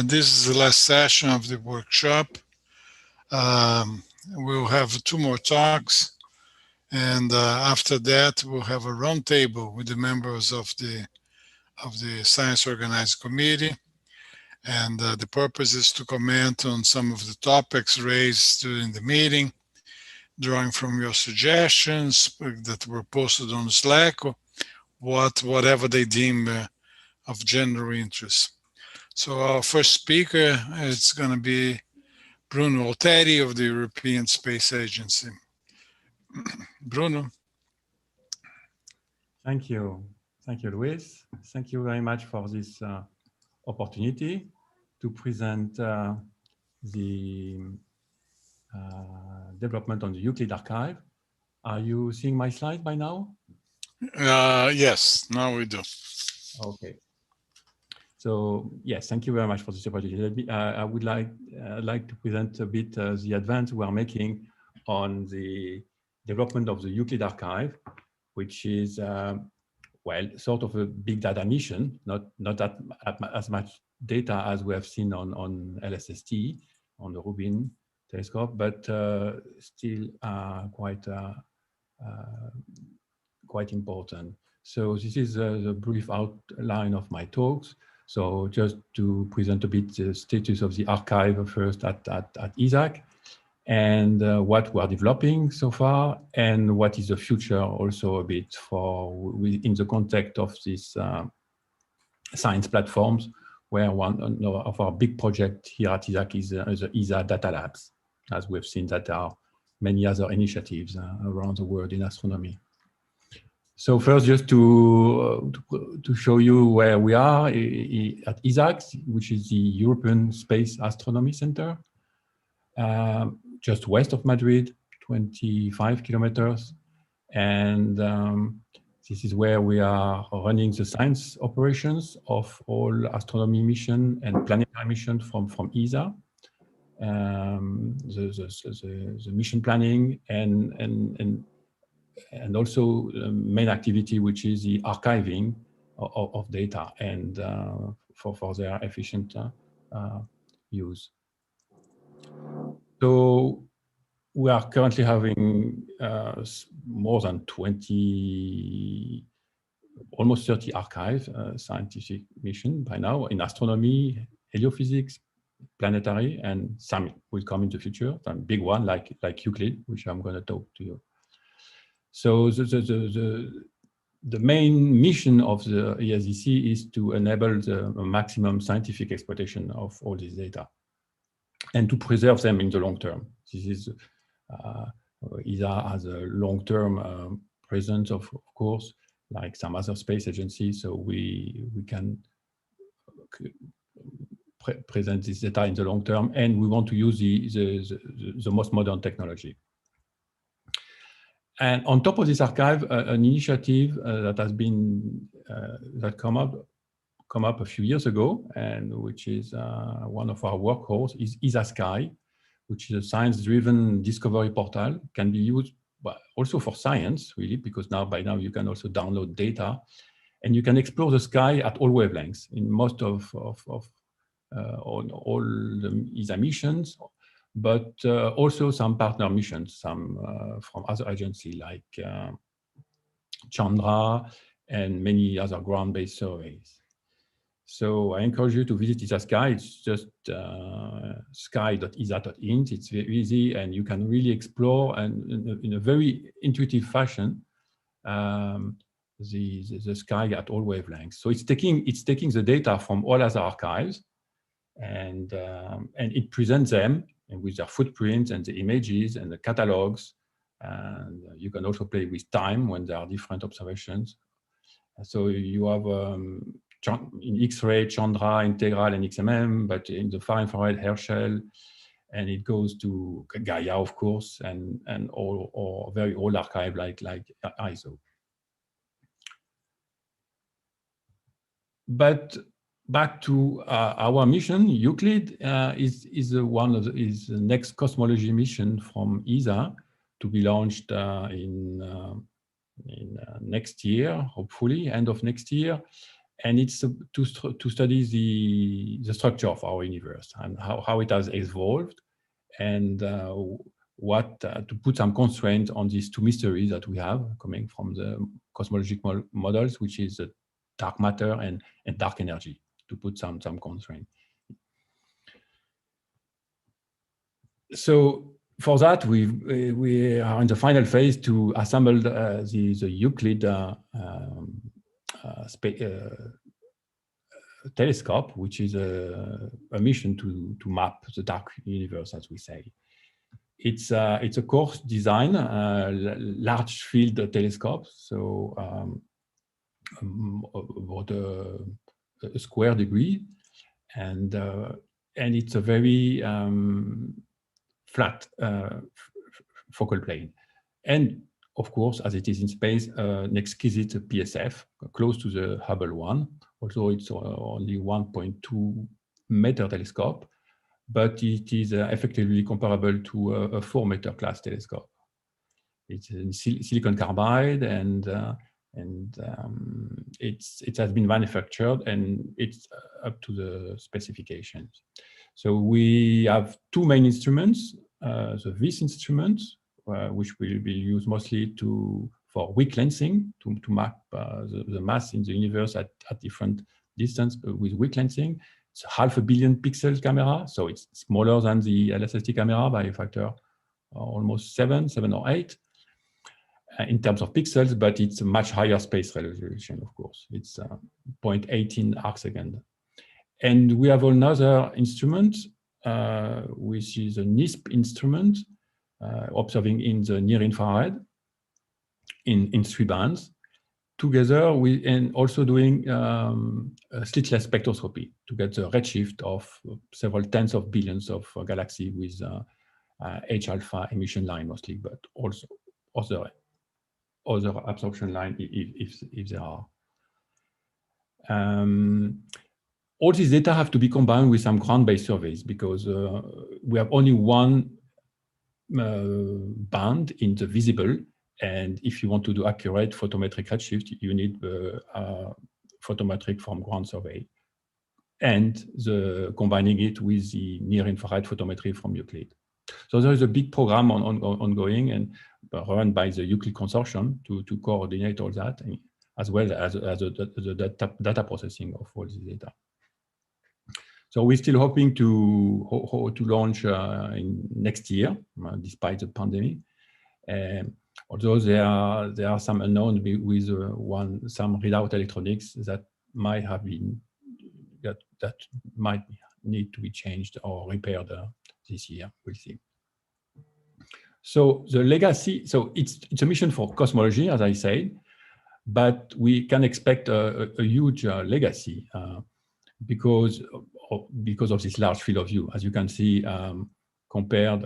This is the last session of the workshop. We'll have 2 more talks, and after that we'll have a roundtable with the members of the Science Organizing Committee. And the purpose is to comment on some of the topics raised during the meeting, drawing from your suggestions that were posted on Slack, or whatever they deem of general interest. So our first speaker is going to be Bruno Altieri of the European Space Agency. Bruno. Thank you. Thank you, Luiz. Thank you very much for this opportunity to present the development on the Euclid archive. Are you seeing my slide by now? Yes, now we do. Okay. So yes, thank you very much for this opportunity. I would like to present a bit the advance we are making on the development of the Euclid archive, which is well, sort of a big data mission, not that as much data as we have seen on LSST, on the Rubin telescope, but still quite important. So this is the brief outline of my talks. So just to present a bit the status of the archive first at ESAC, and what we are developing so far, and what is the future also a bit in the context of these science platforms, where one of our big projects here at ESAC is the ESA Data Labs, as we've seen that there are many other initiatives around the world in astronomy. So first, just to show you where we are at ESAC, which is the European Space Astronomy Center, just west of Madrid, 25 kilometers. And this is where we are running the science operations of all astronomy mission and planetary mission from ESA. The mission planning and also the main activity, which is the archiving of data and for their efficient use. So we are currently having more than 20, almost 30 archive scientific mission by now in astronomy, heliophysics, planetary, and some will come in the future, some big one like Euclid, which I'm going to talk to you. So the main mission of the ESDC is to enable the maximum scientific exploitation of all this data and to preserve them in the long term. This is ESA has a long-term presence, of course, like some other space agencies. So we can present this data in the long term, and we want to use the most modern technology. And on top of this archive, an initiative that has been that come up a few years ago, and which is one of our workhorse is ESA Sky, which is a science-driven discovery portal. Can be used also for science, really, because by now you can also download data, and you can explore the sky at all wavelengths in most of all the ESA missions, but also some partner missions, some from other agencies like Chandra and many other ground-based surveys. So I encourage you to visit ESA Sky. It's just sky.esa.int. It's very easy, and you can really explore and in a very intuitive fashion the sky at all wavelengths. So it's taking the data from all other archives, and it presents them and with their footprints and the images and the catalogs. And you can also play with time when there are different observations. So you have in X-ray, Chandra, Integral, and XMM, but in the far infrared, Herschel, and it goes to Gaia, of course, and or very old archive like ISO. But back to our mission, Euclid is the next cosmology mission from ESA to be launched in next year, hopefully end of next year. and it's to study the structure of our universe and how it has evolved, and to put some constraints on these two mysteries that we have coming from the cosmological models, which is dark matter and dark energy, to put some constraint. So for that, we are in the final phase to assemble the Euclid telescope, which is a mission to map the dark universe, as we say. It's a coarse design, large field telescope, so about a square degree, and it's a very flat focal plane, and of course, as it is in space, an exquisite PSF close to the Hubble one. Although it's only 1.2 meter telescope, but it is effectively comparable to a 4-meter class telescope. It's in silicon carbide, and it has been manufactured, and it's up to the specifications. So we have two main instruments. So this instrument, which will be used mostly for weak lensing, to map the mass in the universe at different distance with weak lensing. It's a 500 million pixel camera, so it's smaller than the LSST camera by a factor almost 7 or 8 in terms of pixels, but it's a much higher space resolution, of course. It's 0.18 arcsecond. And we have another instrument, which is a NISP instrument, observing in the near infrared in 3 bands, together and also doing slitless spectroscopy to get the redshift of several tens of billions of galaxies with H-alpha emission line mostly, but also other absorption line if there are. All these data have to be combined with some ground-based surveys, because we have only one band in the visible, and if you want to do accurate photometric redshift, you need photometric from ground survey, and combining it with the near-infrared photometry from Euclid. So there is a big program ongoing and run by the Euclid consortium to coordinate all that, as well as the data processing of all this data. So we're still hoping to launch in next year, despite the pandemic. Although there are some unknowns with some readout electronics that might have been that might need to be changed or repaired this year. We'll see. So the legacy. So it's a mission for cosmology, as I said, but we can expect a huge legacy because of this large field of view, as you can see, compared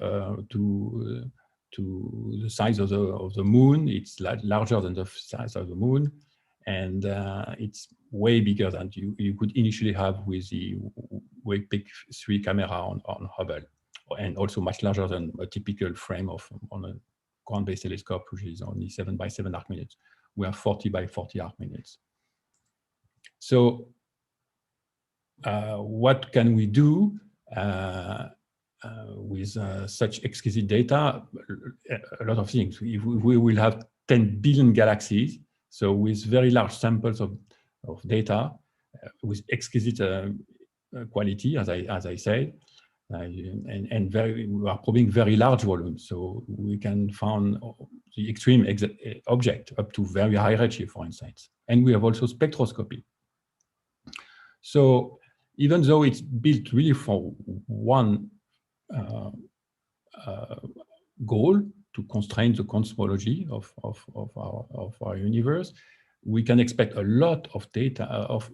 to the size of the moon. It's larger than the size of the moon, and it's way bigger than you could initially have with the PIC-3 camera on Hubble, and also much larger than a typical frame on a ground-based telescope, which is only 7 by 7 arc minutes. We have 40 by 40 arc minutes. So what can we do with such exquisite data? A lot of things. We will have 10 billion galaxies, so with very large samples of data, with exquisite quality, as I said, and we are probing very large volumes, so we can find the extreme object up to very high redshift, for instance. And we have also spectroscopy. So even though it's built really for one goal, to constrain the cosmology of our universe, we can expect a lot of data of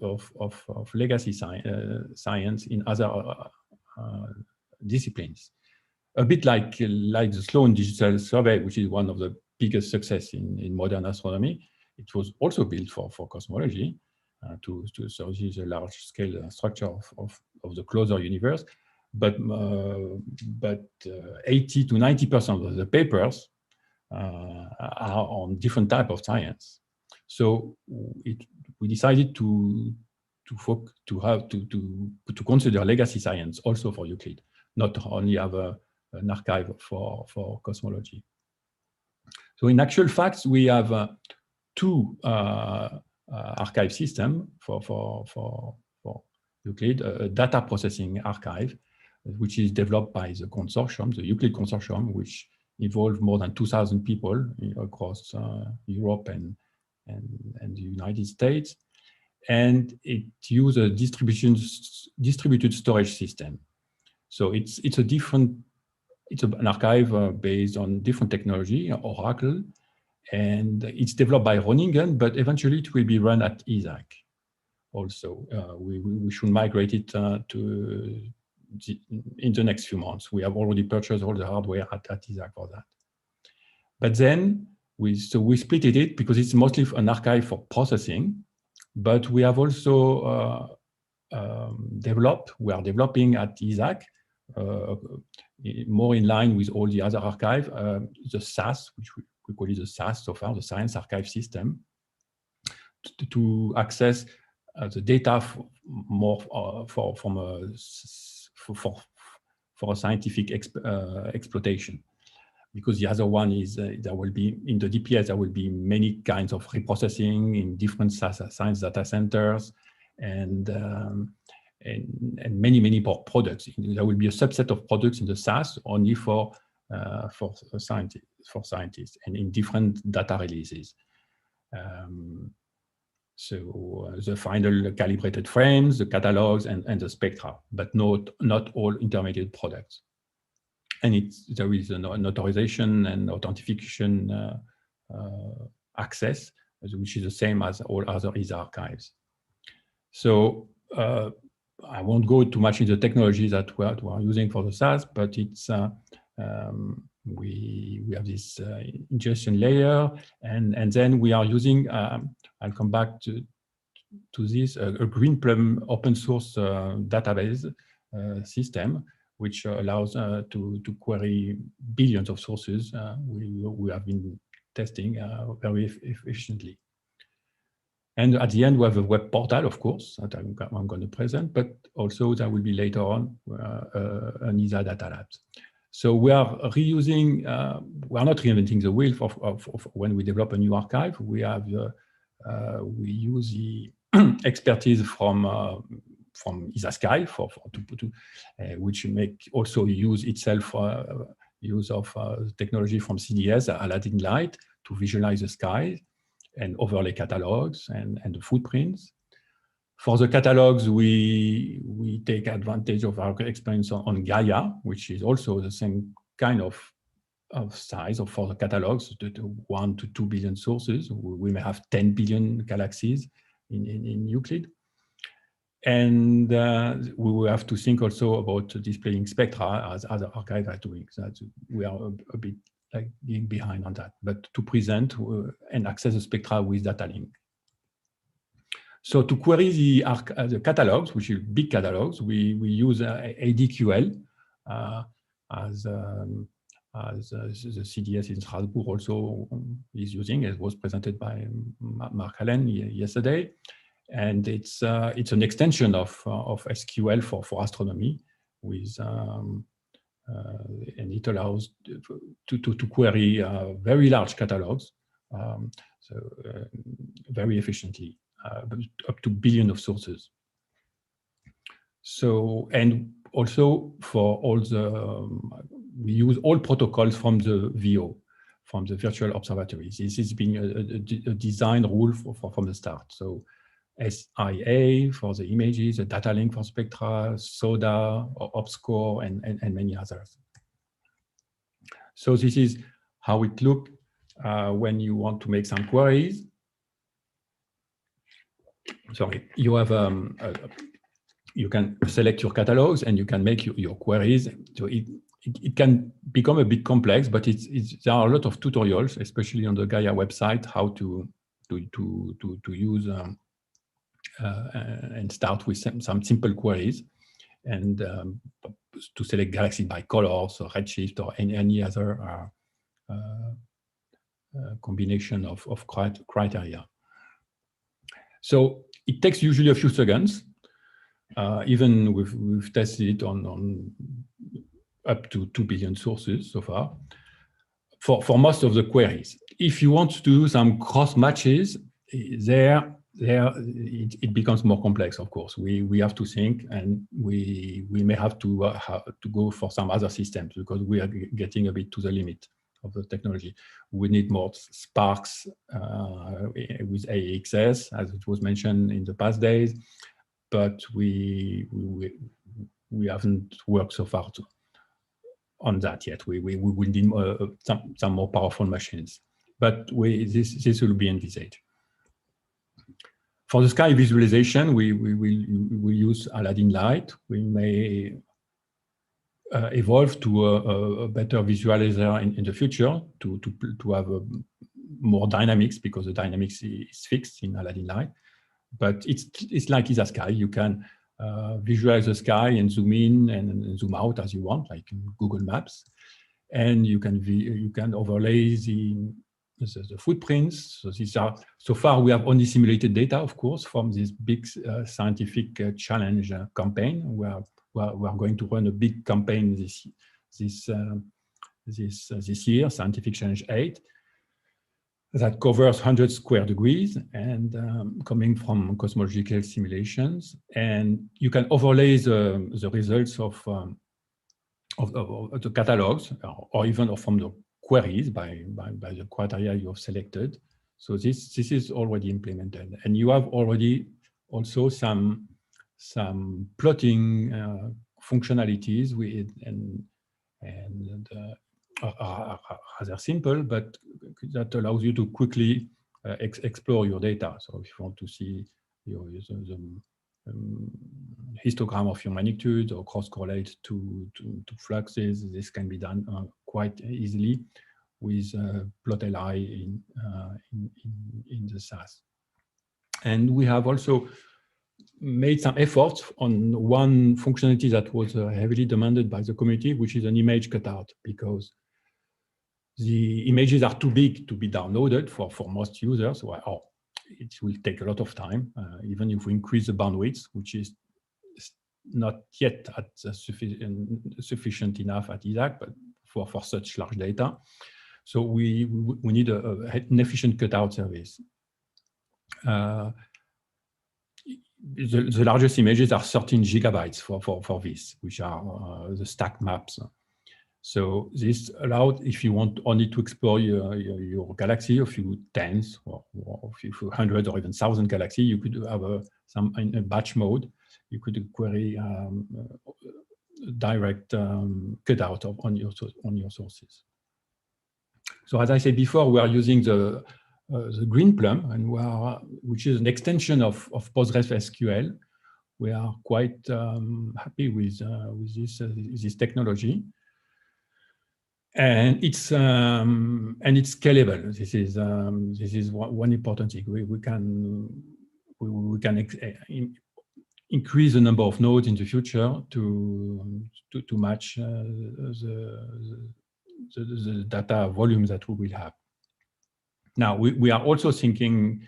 legacy science in other disciplines. A bit like the Sloan Digital Survey, which is one of the biggest success in modern astronomy. It was also built for cosmology, to study the large-scale structure of the closer universe. But 80 to 90% of the papers are on different type of science. So we decided to consider legacy science also for Euclid, not only have an archive for cosmology. So in actual facts, we have two archive systems for Euclid: a data processing archive, which is developed by the consortium, the Euclid consortium, which involved more than 2,000 people across Europe and the United States. And it uses a distributed storage system. So it's an archive based on different technology, Oracle, and it's developed by Groningen, but eventually it will be run at ESAC. Also, we should migrate it in the next few months. We have already purchased all the hardware at ESAC for that. But then we split it because it's mostly an archive for processing, but we have also we are developing at ESAC, more in line with all the other archive, the SAS, which we call it the SAS so far, the Science Archive System, to access the data for a scientific exploitation. Because the other one is there will be in the DPS there will be many kinds of reprocessing in different science data centers and many products. There will be a subset of products in the SAS only for scientists and in different data releases. So the final calibrated frames, the catalogs, and the spectra, but not all intermediate products. And there is an authorization and authentication access, which is the same as all other ESA archives. So I won't go too much into the technologies that we are using for the SAS, but it's we have this ingestion layer, and then we are using. I'll come back to this a Greenplum open source database system, which allows to query billions of sources. We have been testing very efficiently. And at the end, we have a web portal, of course, that I'm going to present, but also there will be later on an ESA data labs. So we are reusing, we are not reinventing the wheel of when we develop a new archive. We we use the expertise from ESA Sky which also use itself use of technology from CDS, Aladdin Light, to visualize the sky and overlay catalogs and the footprints. For the catalogs, we take advantage of our experience on Gaia, which is also the same kind of size for the catalogs, 1 to 2 billion sources. We may have 10 billion galaxies in Euclid. And we will have to think also about displaying spectra as other archives are doing. So we are a bit like being behind on that, but to present and access the spectra with data link. So to query the catalogs, which is big catalogs, we use ADQL as the CDS in Strasbourg also is using. It was presented by Marc-Alain yesterday. And it's an extension of SQL for astronomy, with and it allows to query very large catalogs, very efficiently, up to billion of sources. So, and also for all we use all protocols from the VO, from the virtual observatories. This has been a design rule from the start. So SIA for the images, the data link for spectra, SODA, OpScore, and many others. So this is how it looks when you want to make some queries. Sorry, you have you can select your catalogs and you can make your queries. So it can become a bit complex, but there are a lot of tutorials, especially on the Gaia website, how to use and start with some simple queries, and to select galaxies by colors or redshift or any other combination of criteria. So it takes usually a few seconds. Even we've tested it on up to 2 billion sources so far for most of the queries. If you want to do some cross matches, it becomes more complex. Of course, we have to think, and we may have to go for some other systems because we are getting a bit to the limit of the technology. We need more sparks with AXS, as it was mentioned in the past days, but we haven't worked so far on that yet. We will need some more powerful machines, but this will be envisaged. For the sky visualization, we use Aladdin Light. We may evolve to a better visualizer in the future to have more dynamics, because the dynamics is fixed in Aladdin Light. But it's like eSky. You can visualize the sky and zoom in and zoom out as you want, like in Google Maps, and you can overlay the footprints. So these are, so far we have only simulated data, of course, from this big scientific challenge campaign. We are going to run a big campaign this year, Scientific Challenge 8, that covers 100 square degrees and coming from cosmological simulations. And you can overlay the results of the catalogs, or even from the queries by the criteria you have selected. So this is already implemented, and you have already also some plotting functionalities with and rather simple, but that allows you to quickly explore your data. So if you want to see the histogram of your magnitude or cross-correlate to fluxes, this can be done quite easily with plotLI in the SAS. And we have also made some efforts on one functionality that was heavily demanded by the community, which is an image cutout, because the images are too big to be downloaded for most users. Or it will take a lot of time, even if we increase the bandwidth, which is not yet at sufficient enough at ESAC, but for such large data. So we need an efficient cutout service. The largest images are 13 gigabytes for this, which are the stack maps. So this allowed, if you want only to explore your galaxy, a few tens or a few hundred or even 1,000 galaxies, you could have in a batch mode. You could query direct cutout on your sources. So as I said before, we are using the Green Plum, and which is an extension of PostgreSQL. We are quite happy with this technology, and it's scalable. This is one important thing. We can increase the number of nodes in the future to match the data volume that we will have. Now, we are also thinking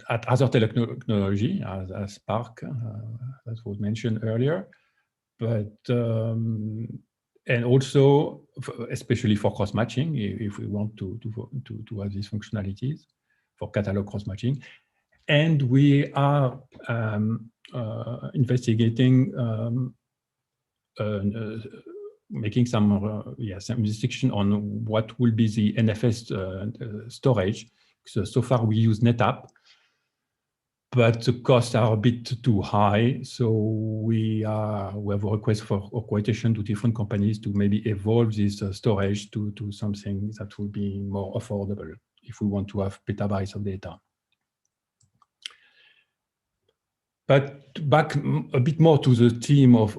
at other technology, as Spark, that was mentioned earlier, but and also, especially for cross-matching, if we want to have these functionalities for catalog cross-matching. And we are investigating making some distinction on what will be the NFS storage. So far we use NetApp, but the costs are a bit too high. So we have a request for quotation to different companies to maybe evolve this storage to something that will be more affordable if we want to have petabytes of data. But back a bit more to the theme of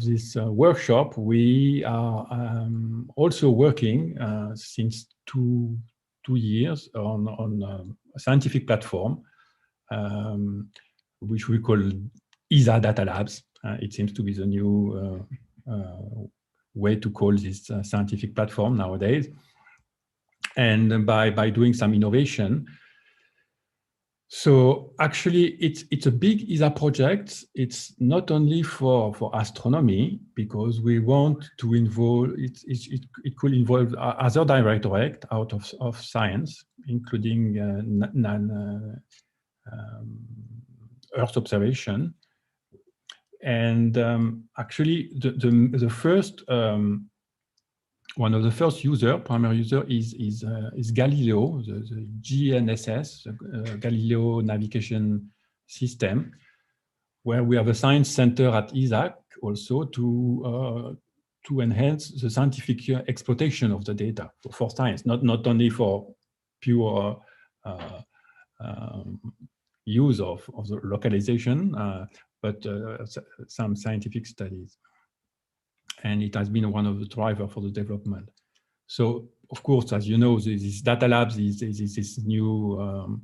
this workshop, we are also working since two years on a scientific platform, which we call ESA Data Labs. It seems to be the new way to call this scientific platform nowadays. And by doing some innovation, So actually, it's a big ESA project. It's not only for astronomy, because we want to involve it could involve other direct out of science, including Earth observation. And actually, the first one of the first primary user is Galileo, the GNSS, Galileo Navigation System, where we have a science center at ESAC also to enhance the scientific exploitation of the data for science, not only for pure use of the localization, but some scientific studies. And it has been one of the drivers for the development. So, of course, as you know, this data labs is this new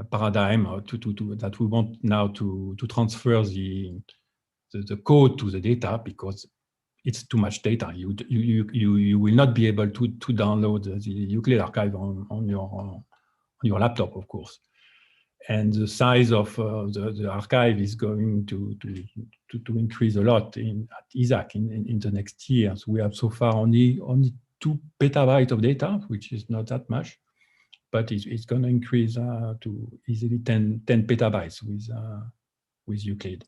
paradigm that we want now to transfer the code to the data, because it's too much data. You will not be able to download the Euclid archive on your laptop, of course. And the size of the archive is going to increase a lot at ESAC in the next years. We have so far only 2 petabytes of data, which is not that much, but it's going to increase to easily 10 petabytes with Euclid.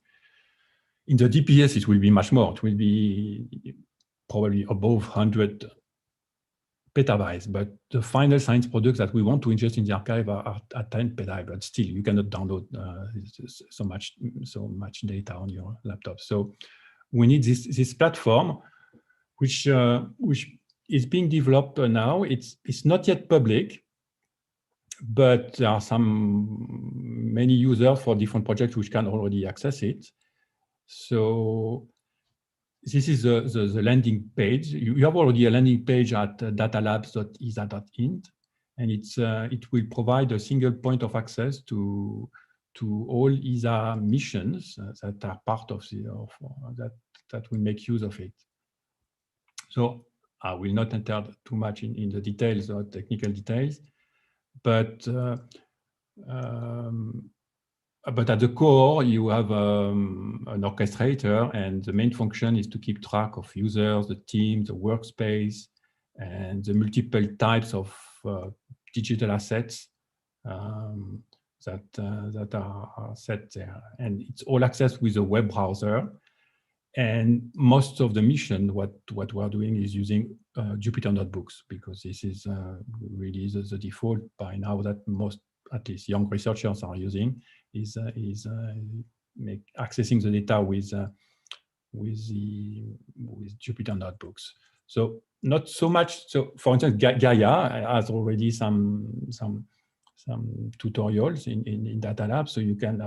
In the DPS, it will be much more. It will be probably above 100 petabytes, but the final science products that we want to ingest in the archive are at 10 petabytes, but still you cannot download so much data on your laptop. So we need this platform, which is being developed now. It's not yet public, but there are many users for different projects which can already access it. So this is the landing page. You have already a landing page at datalabs.esa.int, and it will provide a single point of access to all ESA missions that are part of that will make use of it. So I will not enter too much in the details or technical details, but at the core, you have an orchestrator, and the main function is to keep track of users, the team, the workspace, and the multiple types of digital assets that are set there. And it's all accessed with a web browser. And most of the mission, what we're doing is using Jupyter notebooks, because this is really the default by now that most, at least young researchers, are using, is accessing the data with Jupyter notebooks. So not so much. So for instance, Gaia has already some tutorials in Data Lab, so you can.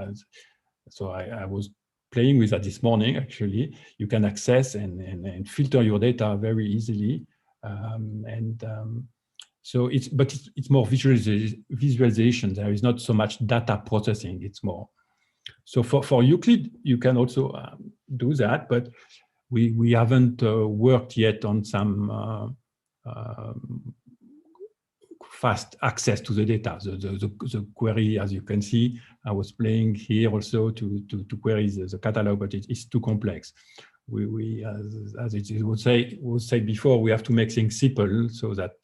So I was playing with that this morning. Actually, you can access and filter your data very easily, so it's more visualization. There is not so much data processing. It's more. So for Euclid, you can also do that, but we haven't worked yet on some fast access to the data. The query, as you can see, I was playing here also to query the catalog, but it's too complex. We as it was said before, we have to make things simple so that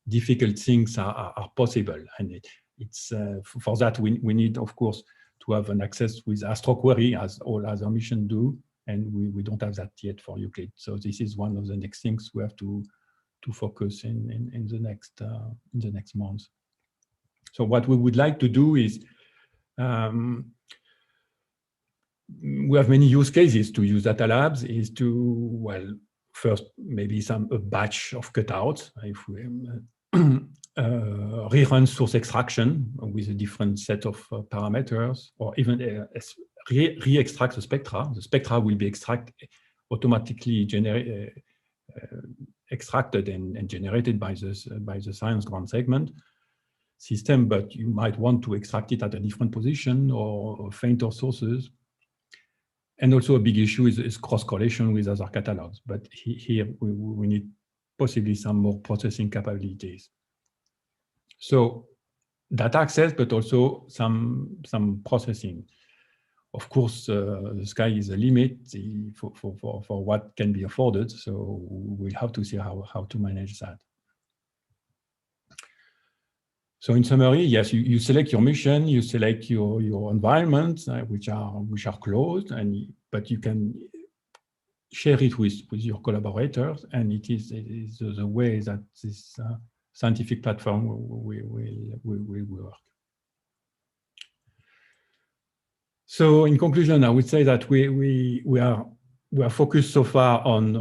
difficult things are possible, and it's for that we need, of course, to have an access with AstroQuery, as all other missions do, and we don't have that yet for Euclid. So this is one of the next things we have to focus in the next months. So what we would like to do is we have many use cases to use data labs. Is to, well, first maybe a batch of cutouts, if we rerun source extraction with a different set of parameters, or even re-extract the spectra. The spectra will be automatically extracted and generated by the science ground segment system, but you might want to extract it at a different position or fainter sources. And also a big issue is cross-correlation with other catalogs, but here we need possibly some more processing capabilities. So data access, but also some processing. Of course, the sky is the limit for what can be afforded. So we have to see how to manage that. So in summary, yes, you select your mission, you select your environment, which are closed, but you can share it with your collaborators, and it is the way that this scientific platform will work. So in conclusion, I would say that we are focused so far on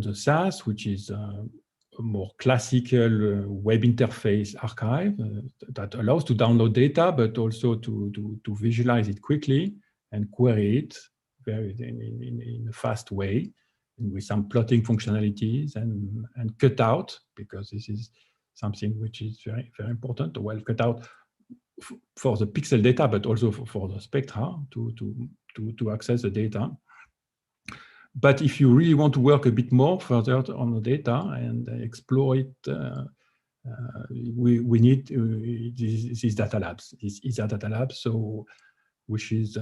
the SAS, which is a more classical web interface archive that allows to download data, but also to visualize it quickly and query it in a fast way, and with some plotting functionalities and cut out, because this is something which is very, very important, well cut out for the pixel data, but also for the spectra to access the data. But if you really want to work a bit more further on the data and explore it, we need these data labs, these ESA data labs, so which is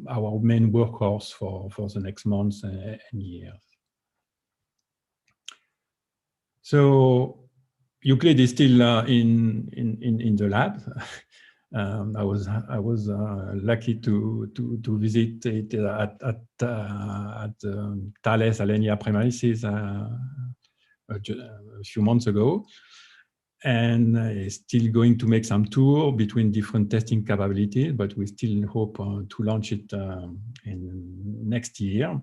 our main workhorse for the next months and years. So Euclid is still in the lab. I was lucky to visit it at Thales LIneA premises a few months ago, and still going to make some tour between different testing capabilities, but we still hope to launch it in next year.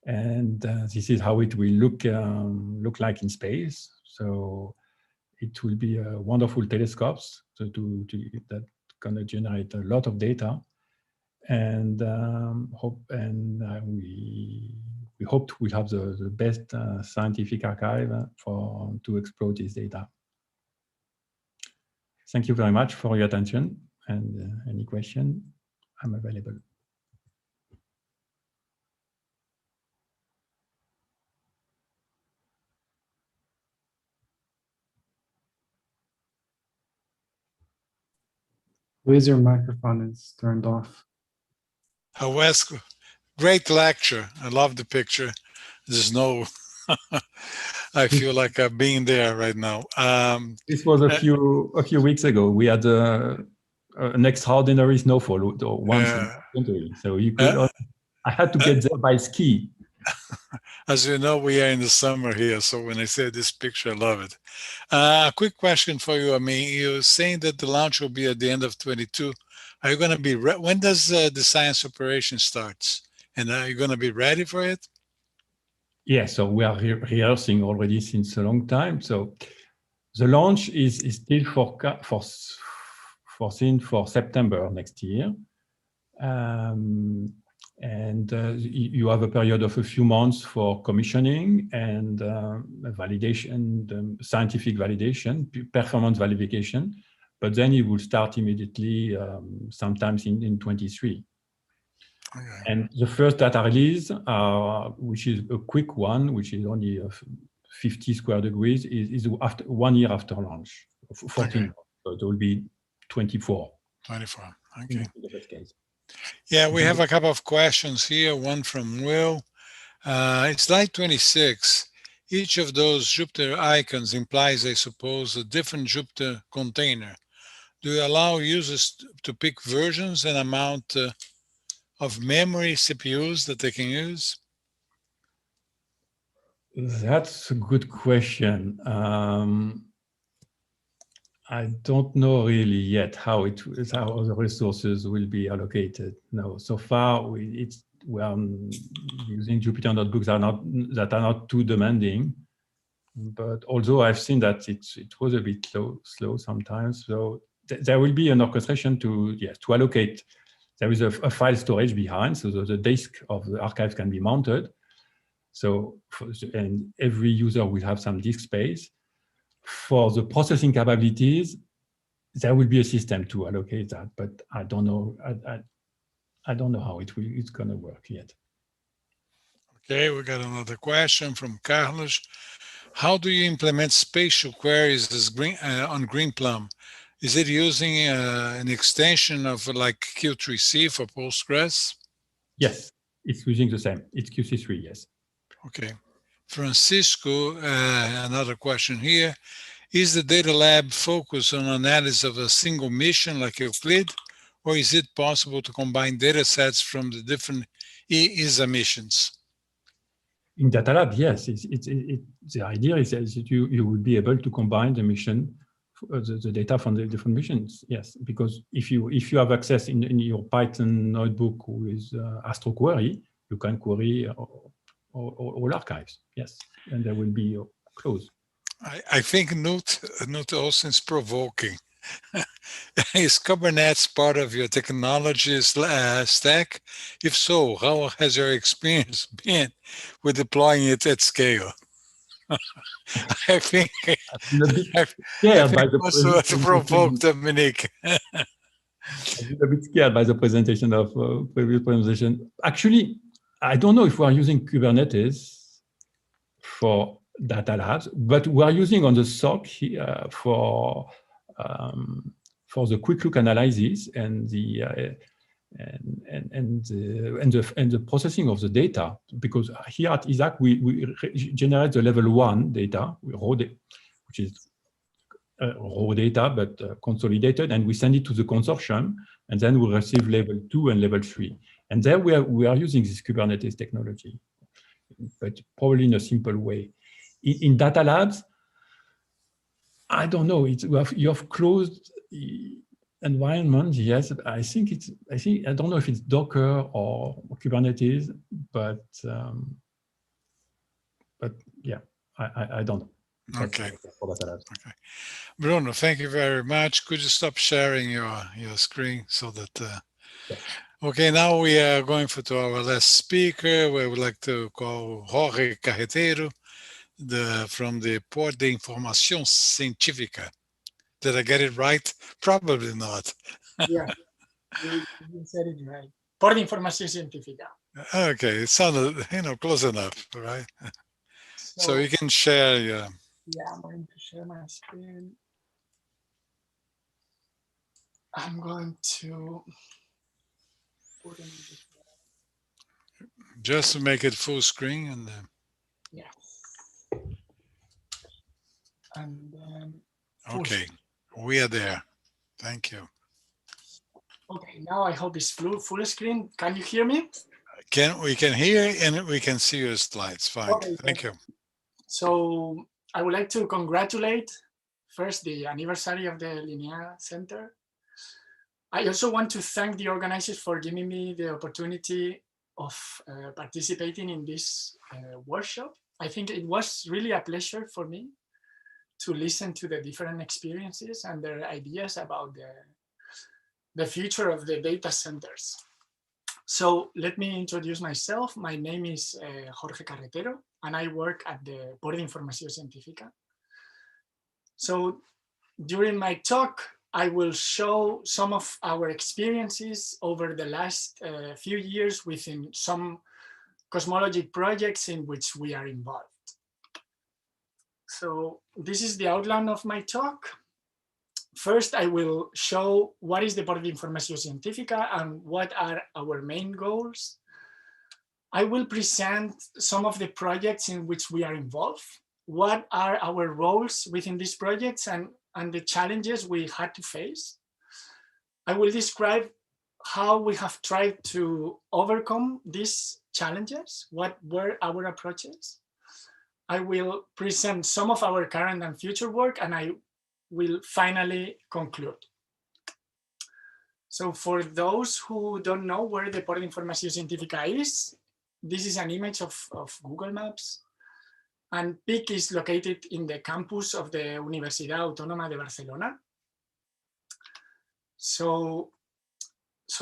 And this is how it will look like in space. So it will be a wonderful telescopes that gonna generate a lot of data, and we hope we have the best scientific archive to exploit this data. Thank you very much for your attention, and any question, I'm available. Luiz, your microphone is turned off. Wes, great lecture. I love the picture. There's no, I feel like I've been there right now. This was a few weeks ago. We had an extraordinary snowfall once in the country. So you could, I had to get there by ski. As you know, we are in the summer here, so when I say this picture, I love it. A quick question for you. I mean, you're saying that the launch will be at the end of 22. Are you going to be, when does the science operation starts? And are you going to be ready for it? Yeah, so we are rehearsing already since a long time. So the launch is still foreseen for September next year. And you have a period of a few months for commissioning and validation, scientific validation, performance validation, but then it will start immediately sometimes in 23. Okay. And the first data release, which is a quick one, which is only 50 square degrees, is after 1 year after launch, 14 okay. Months. So it will be 24. 24, okay. In the best case. Yeah, we have a couple of questions here. One from Will. It's slide 26. Each of those Jupyter icons implies, I suppose, a different Jupyter container. Do you allow users to pick versions and amount of memory CPUs that they can use? That's a good question. I don't know really yet how the resources will be allocated. No, so far we are using Jupyter notebooks that are not too demanding. But although I've seen that it was a bit slow sometimes, so there will be an orchestration to allocate. There is a file storage behind, so the disk of the archive can be mounted. So and every user will have some disk space. For the processing capabilities, there will be a system to allocate that, but I don't know. I don't know how it's going to work yet. Okay, we got another question from Carlos. How do you implement spatial queries on Greenplum? Is it using an extension of like Q3C for Postgres? Yes, it's using the same. It's QC3, yes. Okay. Francisco, another question here. Is the data lab focused on analysis of a single mission like Euclid, or is it possible to combine data sets from the different ESA missions? In data lab, yes. The idea is that you will be able to combine the mission, the data from the different missions. Yes, because if you have access in your Python notebook with Astro Query, you can query all archives. Yes, and they will be closed. I think Knut also is provoking. Is Kubernetes part of your technology stack? If so, how has your experience been with deploying it at scale? I think I'm a bit scared by the also to provoke Dominique. I'm a bit scared by the presentation of previous presentation. Actually, I don't know if we are using Kubernetes for data labs, but we are using on the SOC for the quick look analysis and the processing of the data, because here at ESAC we generate the level 1 data, which is raw data but consolidated, and we send it to the consortium, and then we receive level 2 and level 3. And there we are using this Kubernetes technology, but probably in a simple way. In data labs, I don't know. You have closed environment. Yes, I don't know if it's Docker or Kubernetes, but yeah, I don't know. Okay. Okay. Bruno, thank you very much. Could you stop sharing your screen so that? Okay, now we are going to our last speaker. We would like to call Jorge Carretero, from the Port de Información Científica. Did I get it right? Probably not. Yeah, you said it right. Port de Información Científica. Okay, it sounded close enough, right? So you can share your. Yeah, I'm going to share my screen. I'm going to put in this. Just to make it full screen and. Yes. And then. Okay, we are there. Thank you. Okay, now I hope it's full screen. Can you hear me? We can hear and we can see your slides. Fine. Okay, thank you. So I would like to congratulate first the anniversary of the LIneA Center. I also want to thank the organizers for giving me the opportunity of participating in this workshop. I think it was really a pleasure for me to listen to the different experiences and their ideas about the future of the data centers. So let me introduce myself. My name is Jorge Carretero, and I work at the Port de Información Científica. So during my talk, I will show some of our experiences over the last few years within some cosmology projects in which we are involved. So this is the outline of my talk. First, I will show what is the Port de Información Científica and what are our main goals. I will present some of the projects in which we are involved, what are our roles within these projects and the challenges we had to face. I will describe how we have tried to overcome these challenges, what were our approaches. I will present some of our current and future work, and I will finally conclude. So for those who don't know where the Port de Información Científica is, this is an image of Google Maps. And PIC is located in the campus of the Universidad Autónoma de Barcelona. So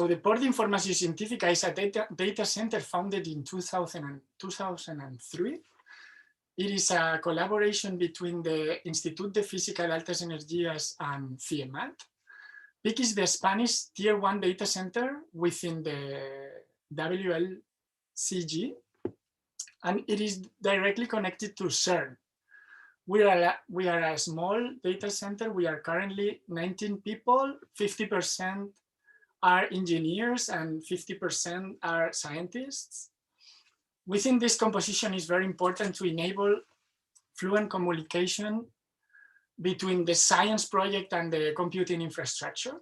the Port de Información Científica is a data center founded in 2003. It is a collaboration between the Institut de Física de Altas Energías and FIEMAT. PIC is the Spanish Tier 1 data center within the WLCG, and it is directly connected to CERN, we are a small data center. We are currently 19 people, 50% are engineers and 50% are scientists. Within this composition, is very important to enable fluent communication between the science project and the computing infrastructure.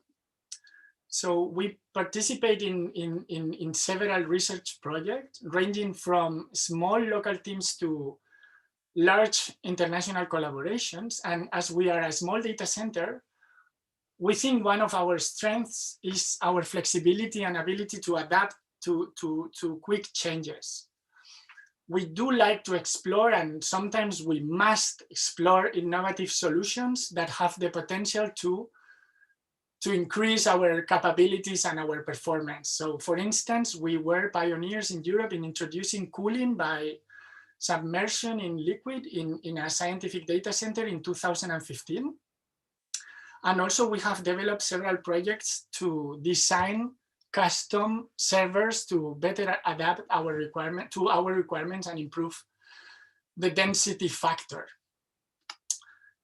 So we participate in several research projects, ranging from small local teams to large international collaborations. And as we are a small data center, we think one of our strengths is our flexibility and ability to adapt to quick changes. We do like to explore, and sometimes we must explore innovative solutions that have the potential to increase our capabilities and our performance. So for instance, we were pioneers in Europe in introducing cooling by submersion in liquid in a scientific data center in 2015. And also we have developed several projects to design custom servers to better adapt our requirements and improve the density factor.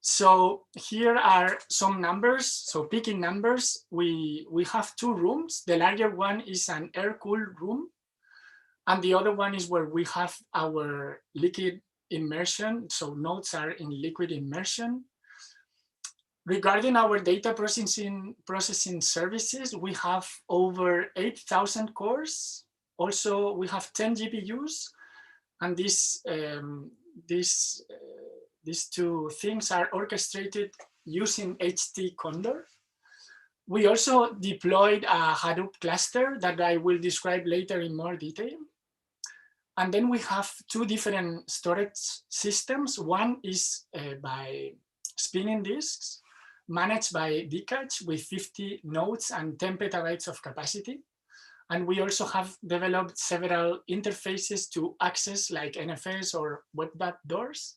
So here are some numbers. So picking numbers, we have 2 rooms. The larger one is an air-cooled room, and the other one is where we have our liquid immersion. So nodes are in liquid immersion. Regarding our data processing services, we have over 8,000 cores. Also, we have 10 GPUs, and these 2 things are orchestrated using HT Condor. We also deployed a Hadoop cluster that I will describe later in more detail. And then we have 2 different storage systems. One is by spinning disks, managed by Dkach with 50 nodes and 10 petabytes of capacity. And we also have developed several interfaces to access, like NFS or web backdoors.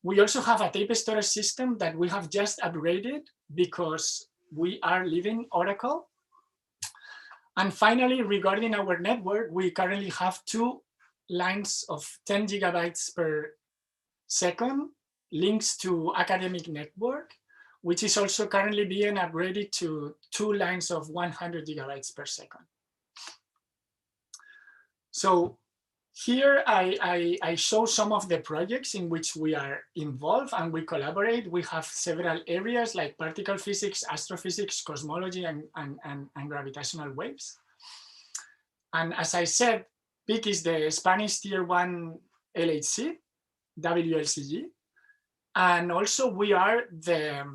We also have a tape storage system that we have just upgraded because we are leaving Oracle. And finally, regarding our network, we currently have 2 lines of 10 gigabytes per second links to academic network, which is also currently being upgraded to 2 lines of 100 gigabytes per second. So here I show some of the projects in which we are involved and we collaborate. We have several areas like particle physics, astrophysics, cosmology, and gravitational waves. And as I said, PIC is the Spanish Tier 1 LHC, WLCG. And also we are the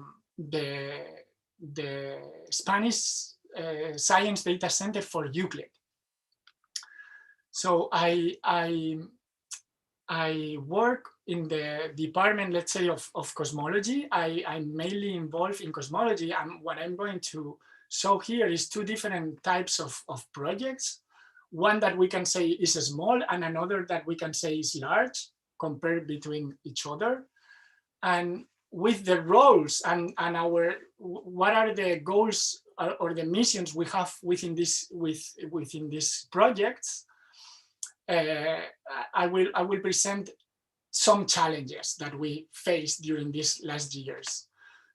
Spanish Science Data Center for Euclid. So I work in the department, let's say, of cosmology. I'm mainly involved in cosmology, and what I'm going to show here is 2 different types of projects. One that we can say is small, and another that we can say is large, compared between each other. And with the roles and what are the goals or the missions we have within these projects, I will present some challenges that we faced during these last years.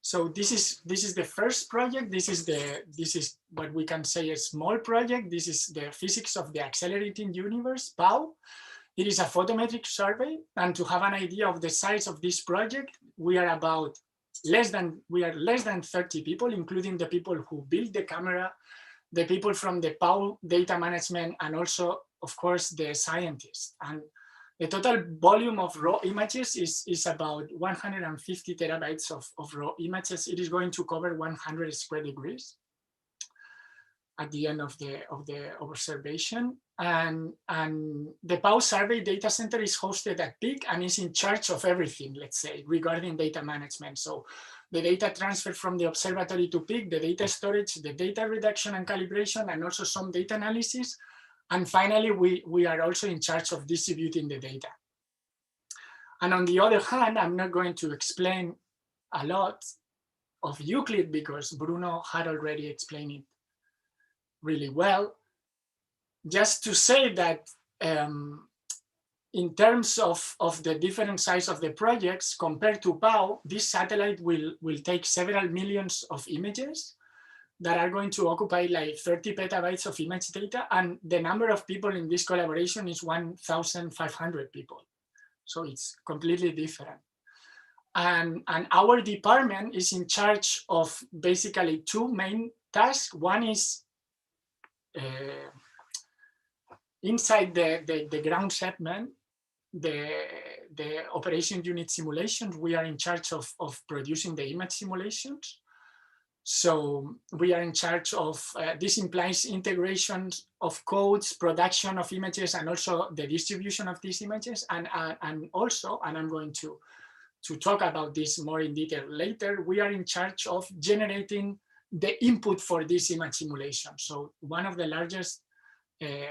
So this is the first project. This is what we can say a small project. This is the physics of the accelerating universe, PAU. It is a photometric survey, and to have an idea of the size of this project, we are less than 30 people, including the people who built the camera, the people from the PAU data management, and also, of course, the scientists. And the total volume of raw images is about 150 terabytes of raw images. It is going to cover 100 square degrees at the end of the observation. And the PAU survey data center is hosted at PIC and is in charge of everything, let's say, regarding data management. So the data transfer from the observatory to PIC, the data storage, the data reduction and calibration, and also some data analysis. And finally, we are also in charge of distributing the data. And on the other hand, I'm not going to explain a lot of Euclid because Bruno had already explained it really well. Just to say that in terms of the different size of the projects compared to POW, this satellite will take several millions of images that are going to occupy like 30 petabytes of image data. And the number of people in this collaboration is 1,500 people. So it's completely different. And our department is in charge of basically two main tasks. One is inside the ground segment, the operation unit simulations. We are in charge of producing the image simulations. So we are in charge of, this implies integration of codes, production of images, and also the distribution of these images. And also, and I'm going to talk about this more in detail later, we are in charge of generating the input for this image simulation. So one of the largest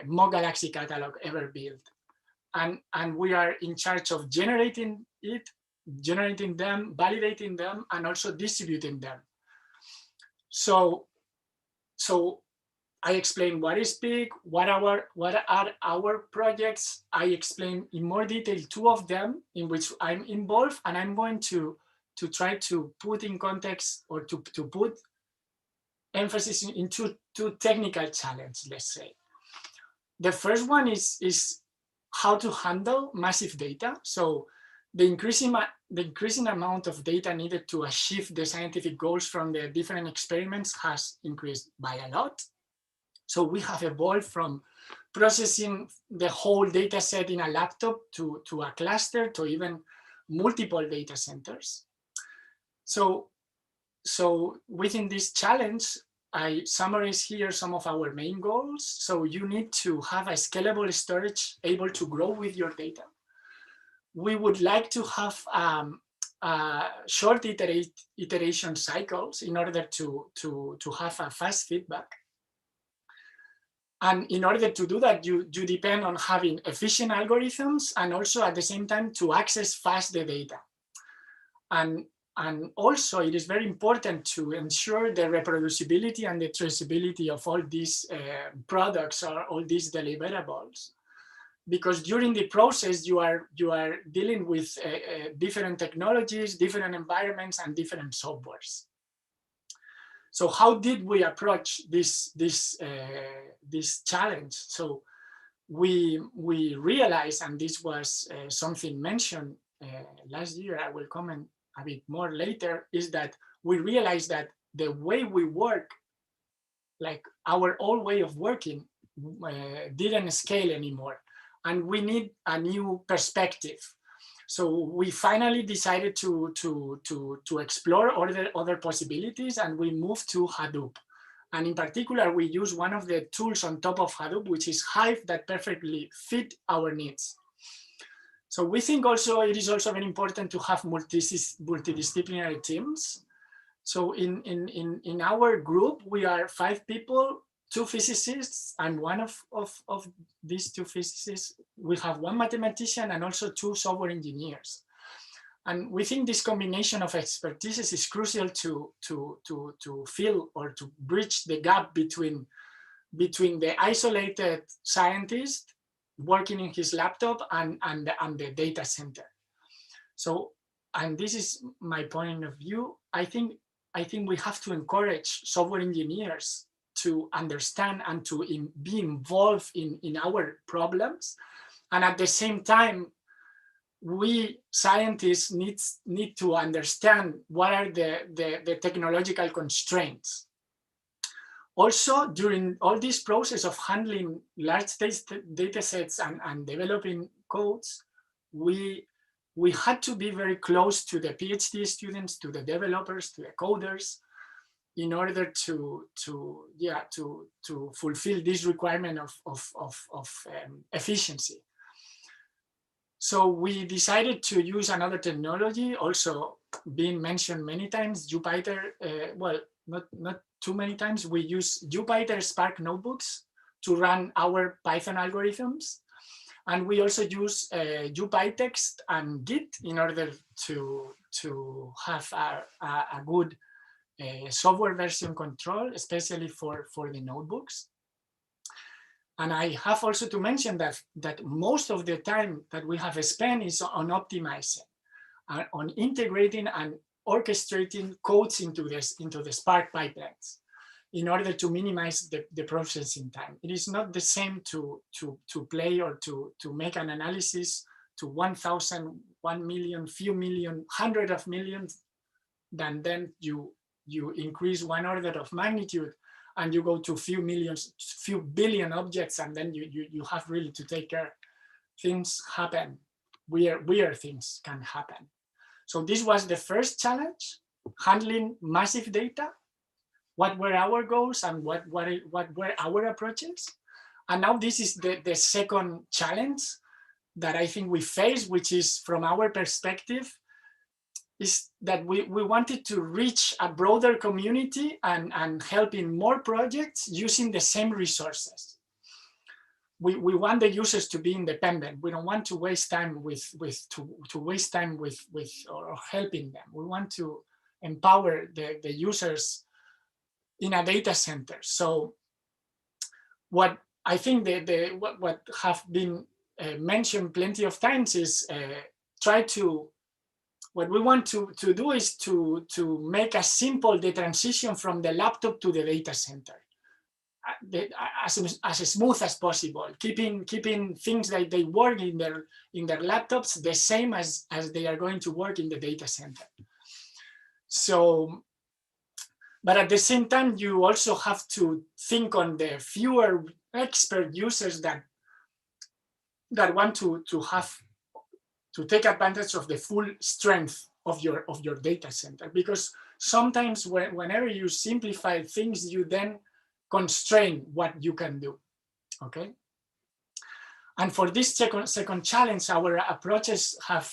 mock galaxy catalog ever built. And we are in charge of generating them, validating them, and also distributing them. So I explain what is PIC, what are our projects. I explain in more detail two of them in which I'm involved, and I'm going to try to put in context or to put emphasis in two technical challenges, let's say. The first one is how to handle massive data. So the increasing amount of data needed to achieve the scientific goals from the different experiments has increased by a lot. So we have evolved from processing the whole data set in a laptop to a cluster, to even multiple data centers. So within this challenge, I summarize here some of our main goals. So you need to have a scalable storage able to grow with your data. We would like to have short iteration cycles in order to have a fast feedback. And in order to do that, you depend on having efficient algorithms and also at the same time to access fast the data. And also it is very important to ensure the reproducibility and the traceability of all these products or all these deliverables. Because during the process, you are dealing with different technologies, different environments, and different softwares. So how did we approach this challenge? So we realized, and this was something mentioned last year, I will comment a bit more later, is that we realized that the way we work, like our old way of working, didn't scale anymore. And we need a new perspective. So we finally decided to explore other possibilities, and we moved to Hadoop. And in particular, we use one of the tools on top of Hadoop, which is Hive, that perfectly fit our needs. So we think also it is also very important to have multidisciplinary teams. So in our group, we are 5 people, 2 physicists, and one of these 2 physicists, we have 1 mathematician and also 2 software engineers. And we think this combination of expertise is crucial to fill or to bridge the gap between the isolated scientist working in his laptop and the data center. So, and this is my point of view, I think we have to encourage software engineers to understand and to be involved in our problems. And at the same time, we scientists need to understand what are the technological constraints. Also, during all this process of handling large data sets and developing codes, we had to be very close to the PhD students, to the developers, to the coders, in order to fulfill this requirement of efficiency. So we decided to use another technology, also being mentioned many times, Jupyter. Well, not too many times. We use Jupyter Spark notebooks to run our Python algorithms. And we also use JupyText and Git in order to have a good software version control, especially for the notebooks. And I have also to mention that most of the time that we have spent is on optimizing, on integrating and orchestrating codes into the Spark pipelines in order to minimize the processing time. It is not the same to play or to make an analysis to 1,000, 1 million, few million, hundred of millions, then you increase one order of magnitude and you go to few millions, few billion objects, and then you have really to take care. Things happen, weird things can happen. So this was the first challenge, handling massive data. What were our goals and what were our approaches? And now this is the second challenge that I think we face, which is from our perspective, is that we wanted to reach a broader community and help in more projects using the same resources. We want the users to be independent. We don't want to waste time with or helping them. We want to empower the users in a data center. So what I think what have been mentioned plenty of times is what we want to do is to make a simple the transition from the laptop to the data center as smooth as possible, keeping things that they work in their laptops the same as they are going to work in the data center. So, but at the same time, you also have to think on the fewer expert users that want to take advantage of the full strength of your data center, because sometimes whenever you simplify things, you then constrain what you can do. Okay. And for this second challenge, our approaches have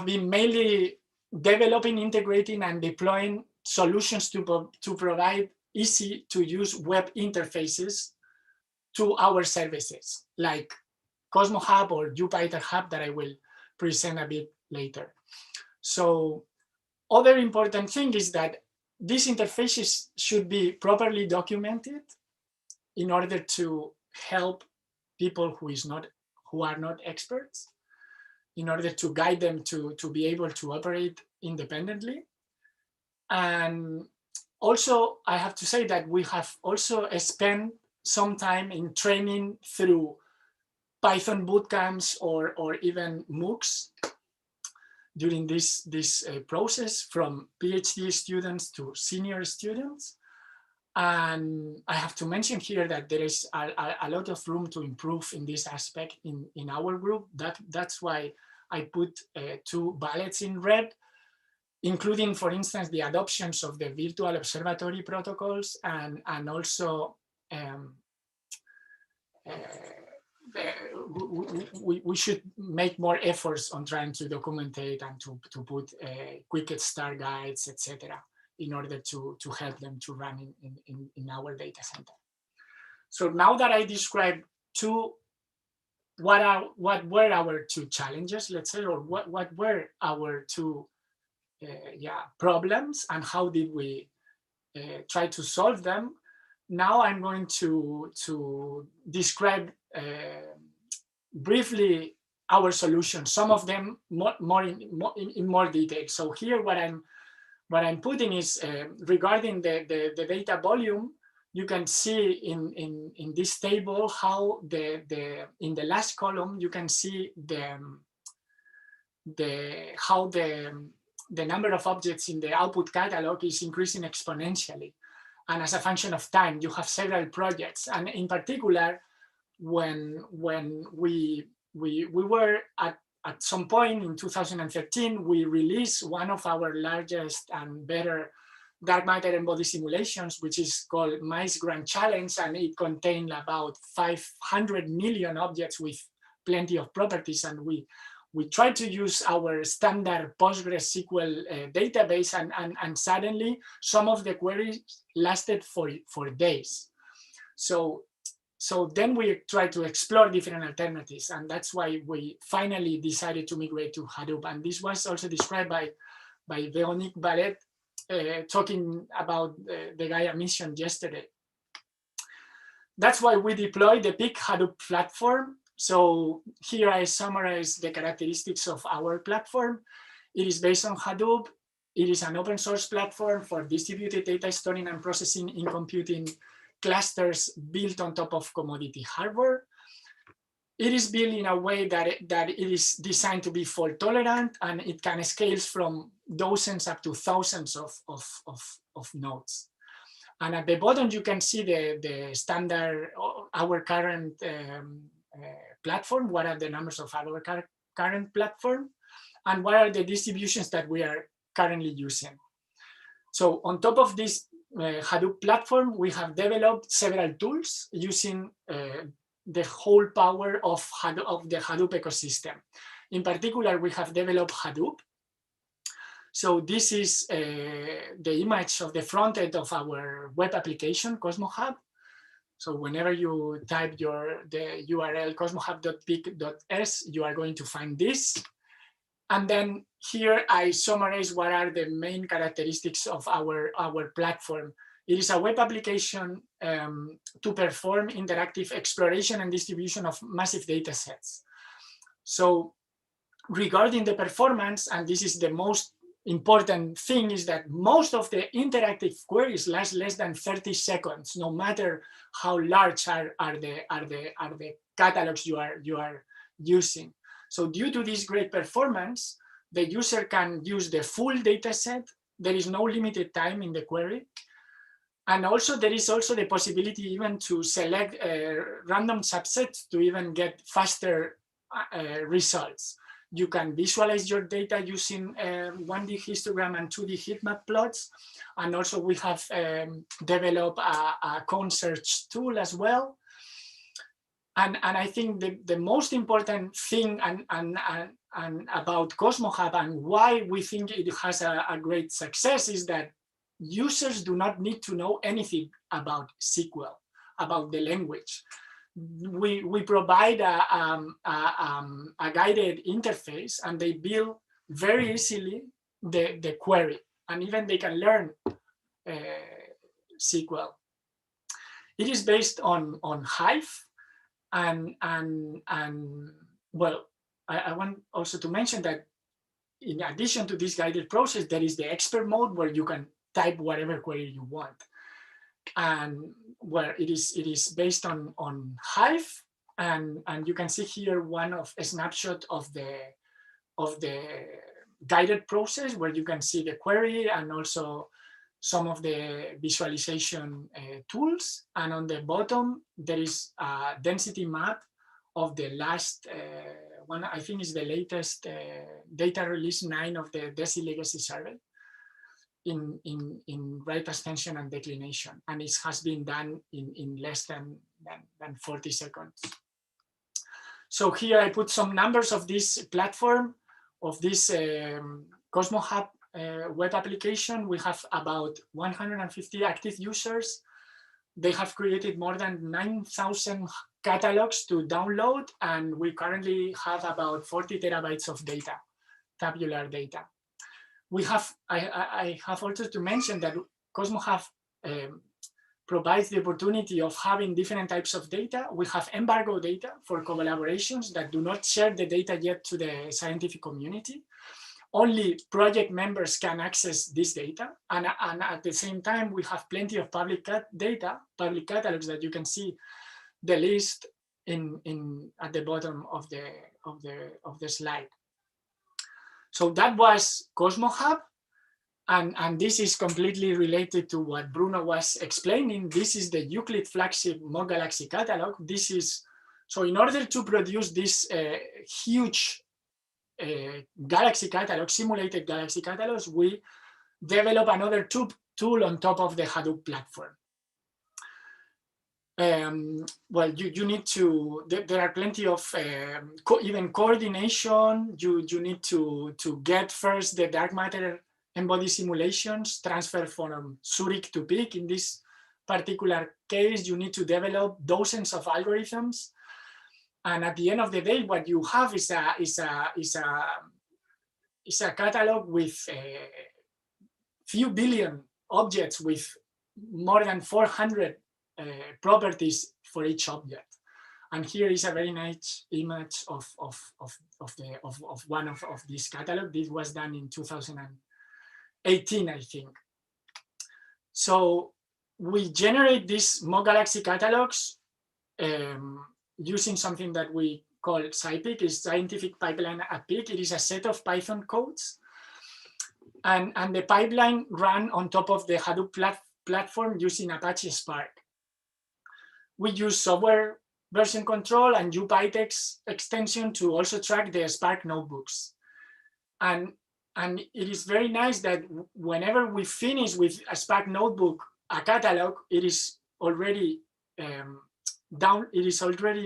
been mainly developing, integrating, and deploying solutions to provide easy to use web interfaces to our services, like Cosmo Hub or Jupyter Hub that I will present a bit later. So other important thing is that these interfaces should be properly documented in order to help people who are not experts, in order to guide them to be able to operate independently. And also, I have to say that we have also spent some time in training through Python bootcamps or even MOOCs during this process, from PhD students to senior students. And I have to mention here that there is a lot of room to improve in this aspect in our group. That's why I put 2 bullets in red, including, for instance, the adoptions of the virtual observatory protocols, and also we should make more efforts on trying to documentate and to put quick start guides, etc., in order to help them to run in our data center. So now that I described what were our 2 challenges, let's say, or what were our 2 problems and how did we try to solve them, now I'm going to describe briefly our solutions, some of them in more detail. So here what I'm putting is regarding the data volume. You can see in this table how in the last column you can see how the number of objects in the output catalog is increasing exponentially. And as a function of time, you have several projects. And in particular, when we were at some point in 2013, we released one of our largest and better dark matter embodied simulations, which is called Mice Grand Challenge, and it contained about 500 million objects with plenty of properties. And we tried to use our standard PostgreSQL database, and suddenly some of the queries lasted for days. So then we tried to explore different alternatives, and that's why we finally decided to migrate to Hadoop. And this was also described by Véronique Valette, talking about the Gaia mission yesterday. that's why we deploy the PIC Hadoop platform. So here I summarize the characteristics of our platform. It is based on Hadoop. It is an open source platform for distributed data storing and processing in computing clusters built on top of commodity hardware. It is built in a way that it is designed to be fault tolerant, and it can scale from dozens up to thousands of nodes. And at the bottom, you can see the standard, our current platform, what are the numbers of our current platform, and what are the distributions that we are currently using. So on top of this Hadoop platform, we have developed several tools using the whole power of the Hadoop ecosystem. In particular, we have developed Hadoop. So this is the image of the front end of our web application, CosmoHub. So whenever you type the URL cosmohub.pic.s, you are going to find this. And then here I summarize what are the main characteristics of our platform. It is a web application to perform interactive exploration and distribution of massive data sets. So regarding the performance, and this is the most important thing, is that most of the interactive queries last less than 30 seconds, no matter how large are the catalogs you are using. So due to this great performance, the user can use the full data set. There is no limited time in the query. And also there is also the possibility even to select random subsets to even get faster results. You can visualize your data using 1D histogram and 2D heatmap plots. And also we have developed a cone search tool as well. And I think the most important thing and about CosmoHub and why we think it has a great success is that users do not need to know anything about SQL, about the language. We provide a guided interface, and they build very easily the query, and even they can learn SQL. It is based on Hive, and well, I want also to mention that in addition to this guided process, there is the expert mode where you can type whatever query you want, and where it is based on Hive, and you can see here a snapshot of the guided process where you can see the query and also some of the visualization tools. And on the bottom there is a density map of the last one. I think is the latest data release 9 of the DESI legacy survey in rate extension and declination, and it has been done in less than 40 seconds. So here I put some numbers of this platform, of this CosmoHub web application. We have about 150 active users. They have created more than 9,000 catalogs to download, and we currently have about 40 terabytes of data, tabular data. We have, I have also to mention that CosmoHub provides the opportunity of having different types of data. We have embargo data for collaborations that do not share the data yet to the scientific community. Only project members can access this data. And at the same time, we have plenty of public data, public catalogs that you can see the list at the bottom of the slide. So that was CosmoHub, and this is completely related to what Bruno was explaining. This is the Euclid flagship mock galaxy catalog. This is, so in order to produce this huge galaxy catalog, simulated galaxy catalogs, we develop another tool on top of the Hadoop platform. Well, you need to, there are plenty of even coordination. You need to get first the dark matter embodied simulations, transfer from Zurich to PIC. In this particular case, you need to develop dozens of algorithms. And at the end of the day, what you have is a catalog with a few billion objects with more than 400 properties for each object. And here is a very nice image of one of this catalog. This was done in 2018, I think. So we generate these mock galaxy catalogs using something that we call SciPic, is Scientific Pipeline at PIC. It is a set of Python codes. And the pipeline ran on top of the Hadoop platform using Apache Spark. We use software version control and UPyTex extension to also track the Spark notebooks. And it is very nice that whenever we finish with a Spark notebook, a catalog, it is already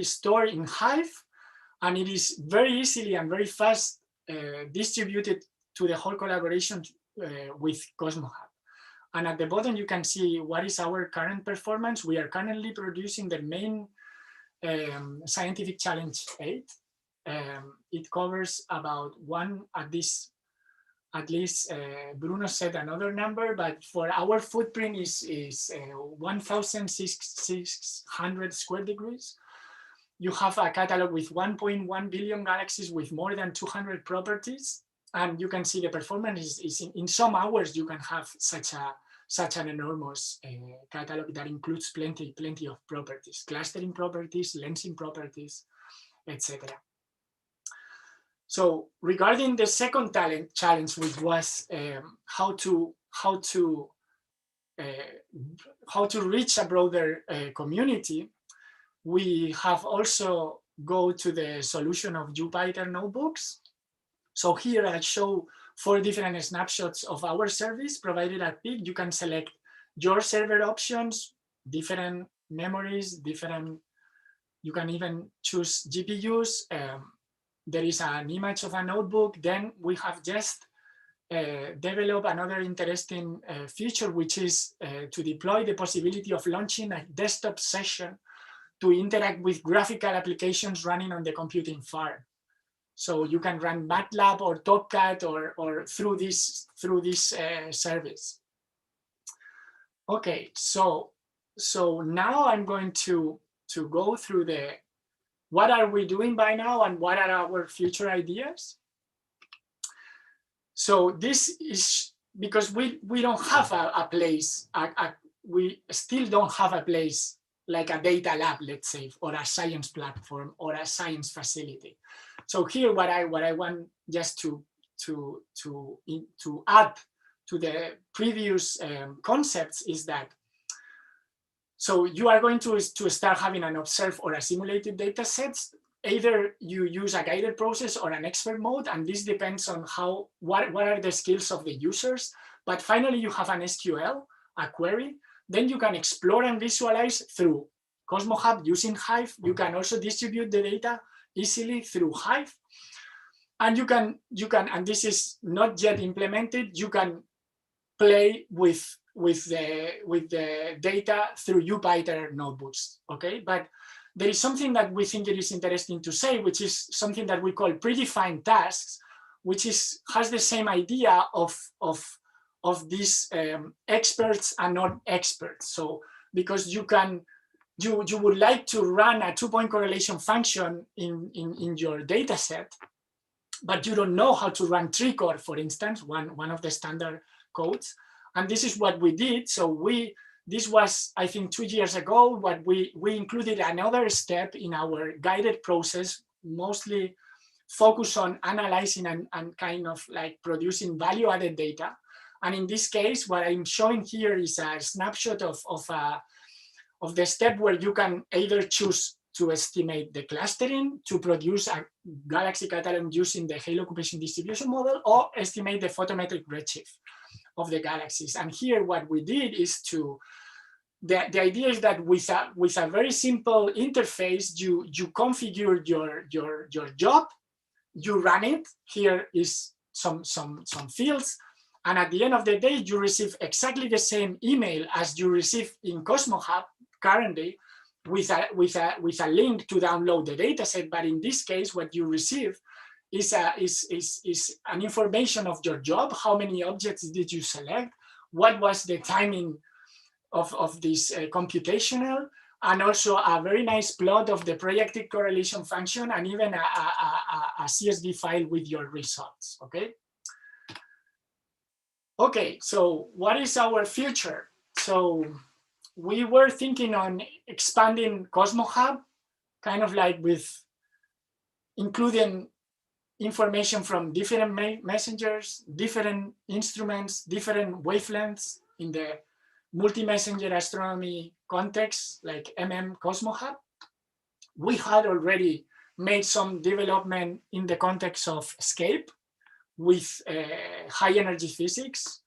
stored in Hive, and it is very easily and very fast distributed to the whole collaboration with Cosmo Hub. And at the bottom, you can see what is our current performance. We are currently producing the main Scientific Challenge 8. It covers about at least Bruno said another number, but for our footprint is 1,600 square degrees. You have a catalog with 1.1 billion galaxies with more than 200 properties. And you can see the performance is in some hours, you can have such an enormous catalog that includes plenty of properties, clustering properties, lensing properties, etc. So regarding the second challenge, which was how to reach a broader community, we have also go to the solution of Jupyter notebooks. So here I show 4 different snapshots of our service provided at PIC. You can select your server options, different memories, you can even choose GPUs. There is an image of a notebook. Then we have just developed another interesting feature, which is to deploy the possibility of launching a desktop session to interact with graphical applications running on the computing farm. So you can run MATLAB or TopCat or through this service. Okay, so now I'm going to go through what are we doing by now and what are our future ideas. So this is because we don't have a place, we still don't have a place like a data lab, let's say, or a science platform or a science facility. So here, what I want just to add to the previous concepts is that, so you are going to start having an observed or a simulated data sets. Either you use a guided process or an expert mode, and this depends on what are the skills of the users. But finally, you have an SQL, a query. Then you can explore and visualize through Cosmo Hub using Hive. You can also distribute the data easily through Hive. And you can, and this is not yet implemented, you can play with the data through Jupyter notebooks, okay? But there is something that we think it is interesting to say, which is something that we call predefined tasks, which has the same idea of these experts and non-experts. So because you would like to run a 2-point correlation function in your data set, but you don't know how to run TreeCore, for instance, one of the standard codes. And this is what we did. So this was, I think, 2 years ago, what we included another step in our guided process, mostly focused on analyzing and kind of like producing value-added data. And in this case, what I'm showing here is a snapshot of the step where you can either choose to estimate the clustering to produce a galaxy catalog using the Halo occupation distribution model, or estimate the photometric redshift of the galaxies. And here what we did is the idea is that with a very simple interface, you configure your job, you run it. Here is some fields. And at the end of the day, you receive exactly the same email as you receive in Cosmo Hub currently, with a link to download the dataset. But in this case, what you receive is an information of your job. How many objects did you select? What was the timing of this computational? and also a very nice plot of the projected correlation function, and even a CSV file with your results, okay? Okay, so what is our future? So we were thinking on expanding Cosmo Hub, kind of like with including information from different messengers, different instruments, different wavelengths in the multi-messenger astronomy context, like Cosmo Hub. We had already made some development in the context of ESCAPE with high energy physics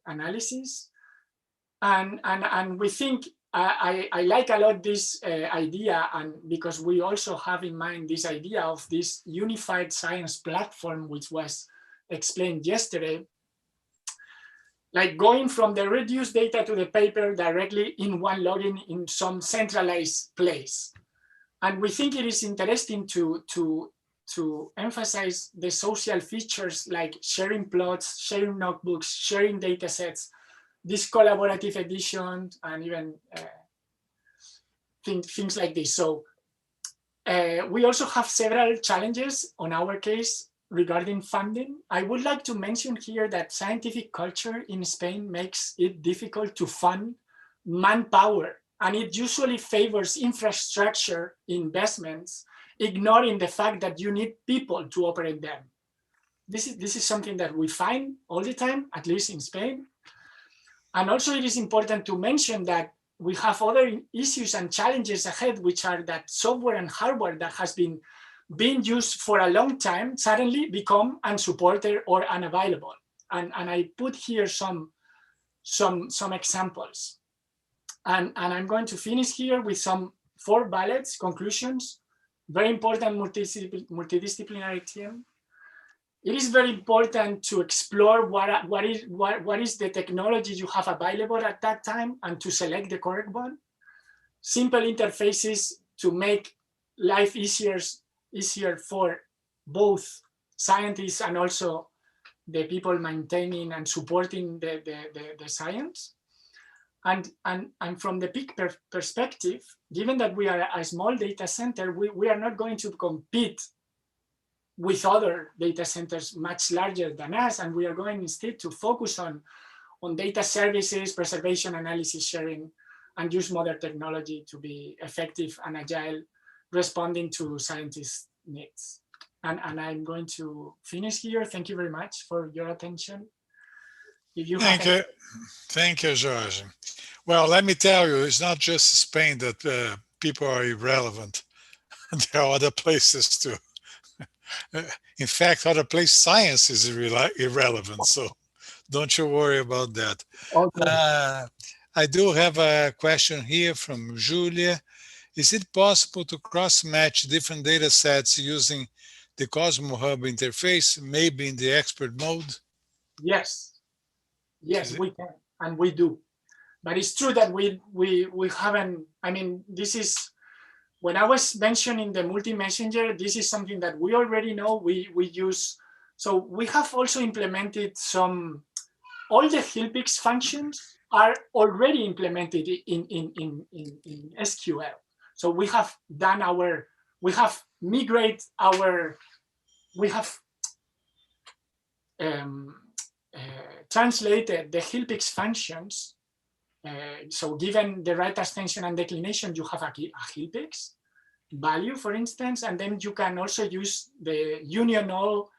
analysis. And we think, I like a lot this idea, and because we also have in mind this idea of this unified science platform, which was explained yesterday, like going from the reduced data to the paper directly in one login in some centralized place. And we think it is interesting to emphasize the social features like sharing plots, sharing notebooks, sharing data sets, this collaborative edition, and even things like this. So we also have several challenges on our case regarding funding. I would like to mention here that scientific culture in Spain makes it difficult to fund manpower, and it usually favors infrastructure investments, ignoring the fact that you need people to operate them. This is something that we find all the time, at least in Spain. And also it is important to mention that we have other issues and challenges ahead, which are that software and hardware that has been being used for a long time suddenly become unsupported or unavailable. And I put here some examples. And I'm going to finish here with some 4 bullets, conclusions. Very important multidisciplinary team. It is very important to explore what is the technology you have available at that time and to select the correct one. Simple interfaces to make life easier for both scientists and also the people maintaining and supporting the science. And from the PIC perspective, given that we are a small data center, we are not going to compete with other data centers much larger than us, and we are going instead to focus on data services, preservation, analysis, sharing, and use modern technology to be effective and agile, responding to scientists' needs. And I'm going to finish here. Thank you very much for your attention. If you Thank you, Jorge. Well, let me tell you, it's not just Spain that people are irrelevant. There are other places too. In fact, other places, science is irrelevant. So don't you worry about that. Okay. I do have a question here from Julia. Is it possible to cross-match different data sets using the Cosmo Hub interface, maybe in the expert mode? Yes, we can, and we do. But it's true that we haven't, I mean, this is, when I was mentioning the multi-messenger, this is something that we already know, we use. So we have also implemented all the HILPIX functions are already implemented in SQL. So we have migrated translated the HILPIX functions. So given the right ascension and declination, you have a HILPIX value, for instance, and then you can also use the union all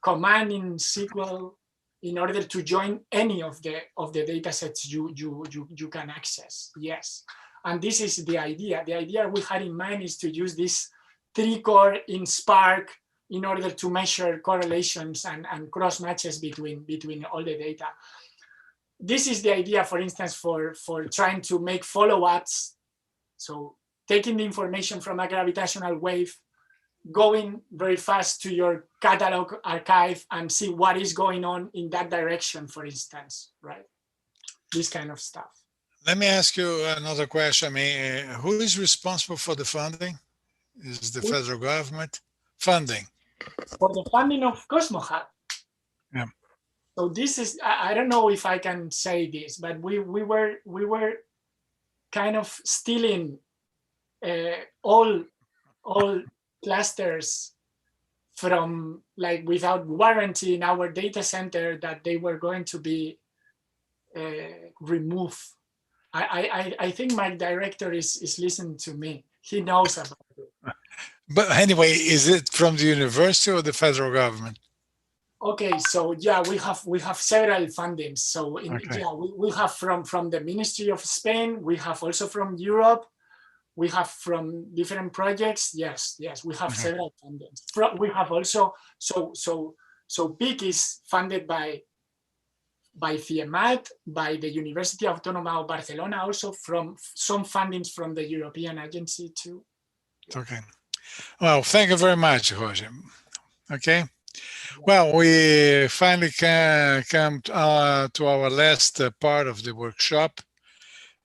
command in SQL in order to join any of the data sets you can access. Yes, and this is the idea. The idea we had in mind is to use this 3-core in Spark in order to measure correlations and cross matches between all the data. This is the idea, for instance, for trying to make follow-ups. So taking the information from a gravitational wave, going very fast to your catalog archive and see what is going on in that direction, for instance, right? This kind of stuff. Let me ask you another question. I mean, who is responsible for the funding? Is the federal government funding? For the funding of Cosmo Hub. Yeah. So this is, I don't know if I can say this, but we were kind of stealing all clusters from, like, without warranty in our data center, that they were going to be removed. I think my director is listening to me. He knows about it. But anyway, is it from the university or the federal government? Okay, so yeah, we have several fundings. So Okay. yeah, we have from the Ministry of Spain. We have also from Europe. We have from different projects. Yes, we have several fundings. We have also so PIC is funded by CIEMAT, by the University Autónoma of Barcelona, also from some fundings from the European agency too. Okay. Well, thank you very much, Jorge. Okay. Well, we finally come to our last part of the workshop,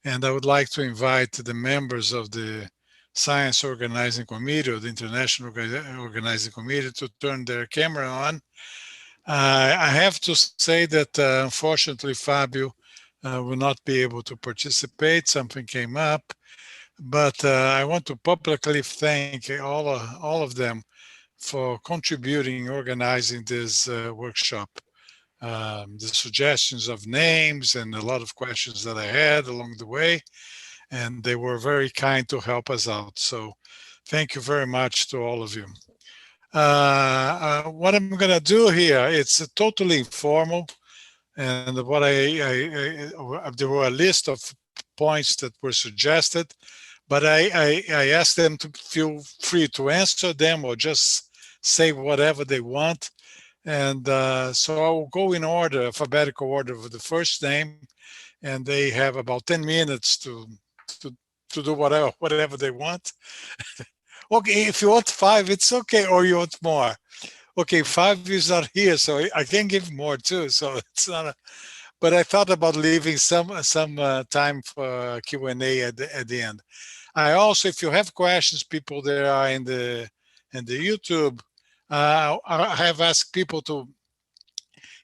and I would like to invite the members of the Science Organizing Committee or the International Organizing Committee to turn their camera on. I have to say that unfortunately Fabio will not be able to participate. Something came up, but I want to publicly thank all of them for contributing, organizing this workshop. The suggestions of names and a lot of questions that I had along the way, and they were very kind to help us out. So thank you very much to all of you. What I'm going to do here, it's totally informal, and what there were a list of points that were suggested, but I asked them to feel free to answer them or just say whatever they want. And so I will go in order, alphabetical order, with the first name, and they have about 10 minutes to do whatever they want. Okay, if you want 5, it's okay, or you want more. Okay, 5 is not here, so I can give more too. So it's not. But I thought about leaving some time for Q&A at the end. I also, if you have questions, people that are in the YouTube, I have asked people to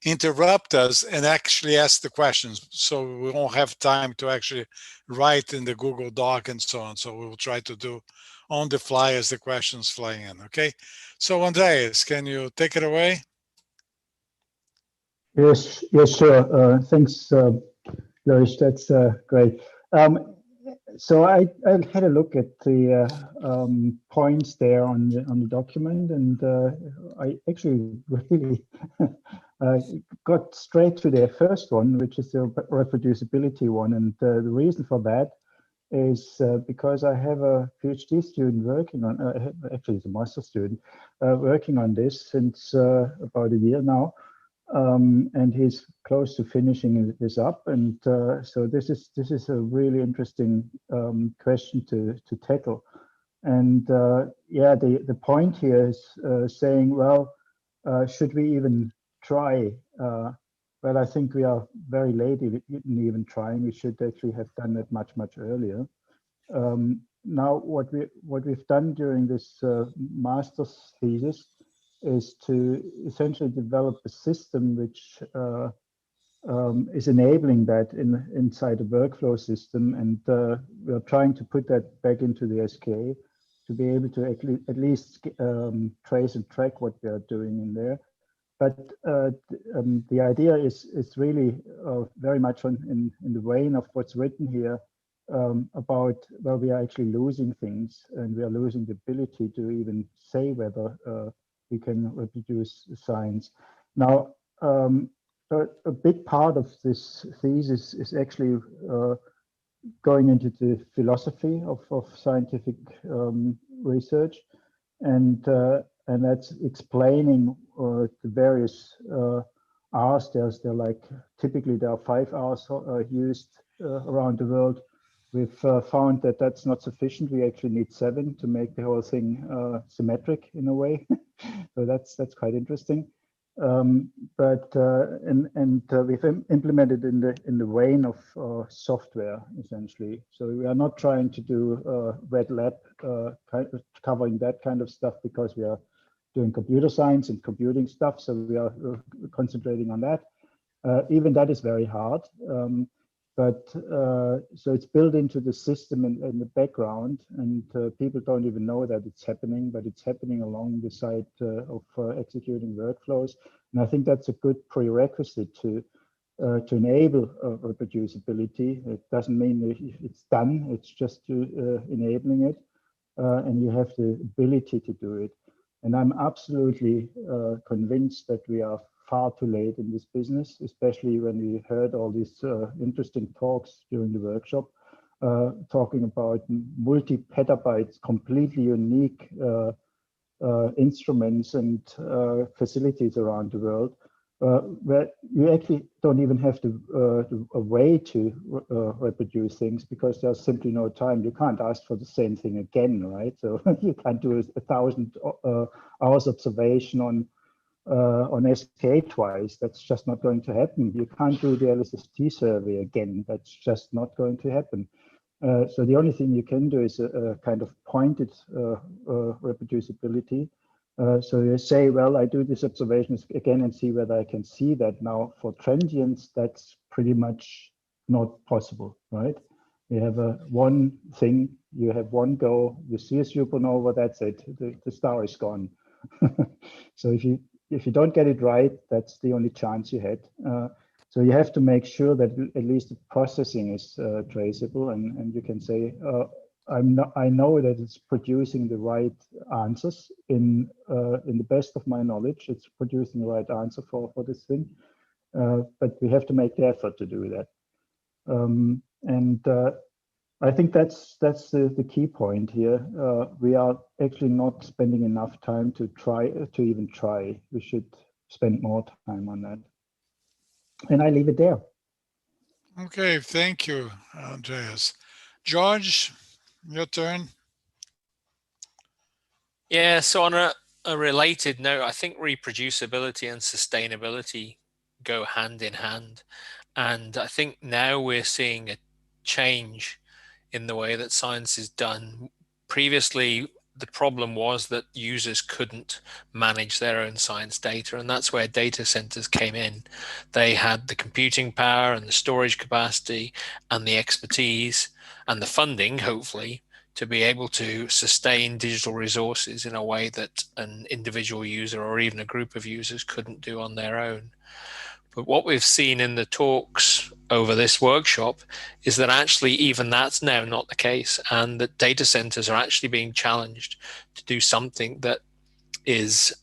interrupt us and actually ask the questions, so we won't have time to actually write in the Google Doc and so on. So we will try to do on the fly as the questions fly in. Okay. So Andreas, can you take it away? Yes, sure. Thanks, Luiz. That's great. So I had a look at the points there on the document, and I actually really got straight to the first one, which is the reproducibility one. And the reason for that is because I have a PhD student working on, actually it's a master student, working on this since about a year now. And he's close to finishing this up, and so this is a really interesting question to tackle. And yeah, the point here is saying, well, should we even try? Well, I think we are very late in even trying. We should actually have done that much earlier. Now, what we've done during this master's thesis is to essentially develop a system which is enabling that inside a workflow system, and we're trying to put that back into the SKA to be able to at least trace and track what we are doing in there. But the idea is really very much in the vein of what's written here about where we are actually losing things, and we are losing the ability to even say whether we can reproduce science. Now, a big part of this thesis is actually going into the philosophy of scientific research, and that's explaining the various R's. There like typically there are 5 R's used around the world. We've found that that's not sufficient. We actually need 7 to make the whole thing symmetric in a way. So that's quite interesting. But we've implemented in the vein of software essentially. So we are not trying to do wet lab covering that kind of stuff, because we are doing computer science and computing stuff. So we are concentrating on that. Even that is very hard. but so it's built into the system in the background, and people don't even know that it's happening, but it's happening along the side of executing workflows. And I think that's a good prerequisite to enable reproducibility. It doesn't mean it's done, it's just enabling it, and you have the ability to do it. And I'm absolutely convinced that we are far too late in this business, especially when we heard all these interesting talks during the workshop, talking about multi-petabytes, completely unique instruments and facilities around the world, where you actually don't even have a way to reproduce things because there's simply no time. You can't ask for the same thing again, right? So you can't do 1,000 hours observation on SK twice. That's just not going to happen. You can't do the LSST survey again. That's just not going to happen. So the only thing you can do is a kind of pointed reproducibility. So you say, well, I do this observation again and see whether I can see that. Now for transients, that's pretty much not possible, right? You have one thing, you have one go, you see a supernova, that's it, the star is gone. So if you don't get it right, that's the only chance you had. So you have to make sure that at least the processing is traceable, and you can say, I know that it's producing the right answers in the best of my knowledge. It's producing the right answer for this thing, but we have to make the effort to do that. And I think that's the key point here. We are actually not spending enough time to even try. We should spend more time on that. And I leave it there. Okay, thank you, Andreas. George, your turn. Yeah, so on a related note, I think reproducibility and sustainability go hand in hand. And I think now we're seeing a change in the way that science is done. Previously, the problem was that users couldn't manage their own science data, and that's where data centers came in. They had the computing power and the storage capacity and the expertise and the funding, hopefully, to be able to sustain digital resources in a way that an individual user or even a group of users couldn't do on their own. But what we've seen in the talks over this workshop is that actually even that's now not the case, and that data centers are actually being challenged to do something that is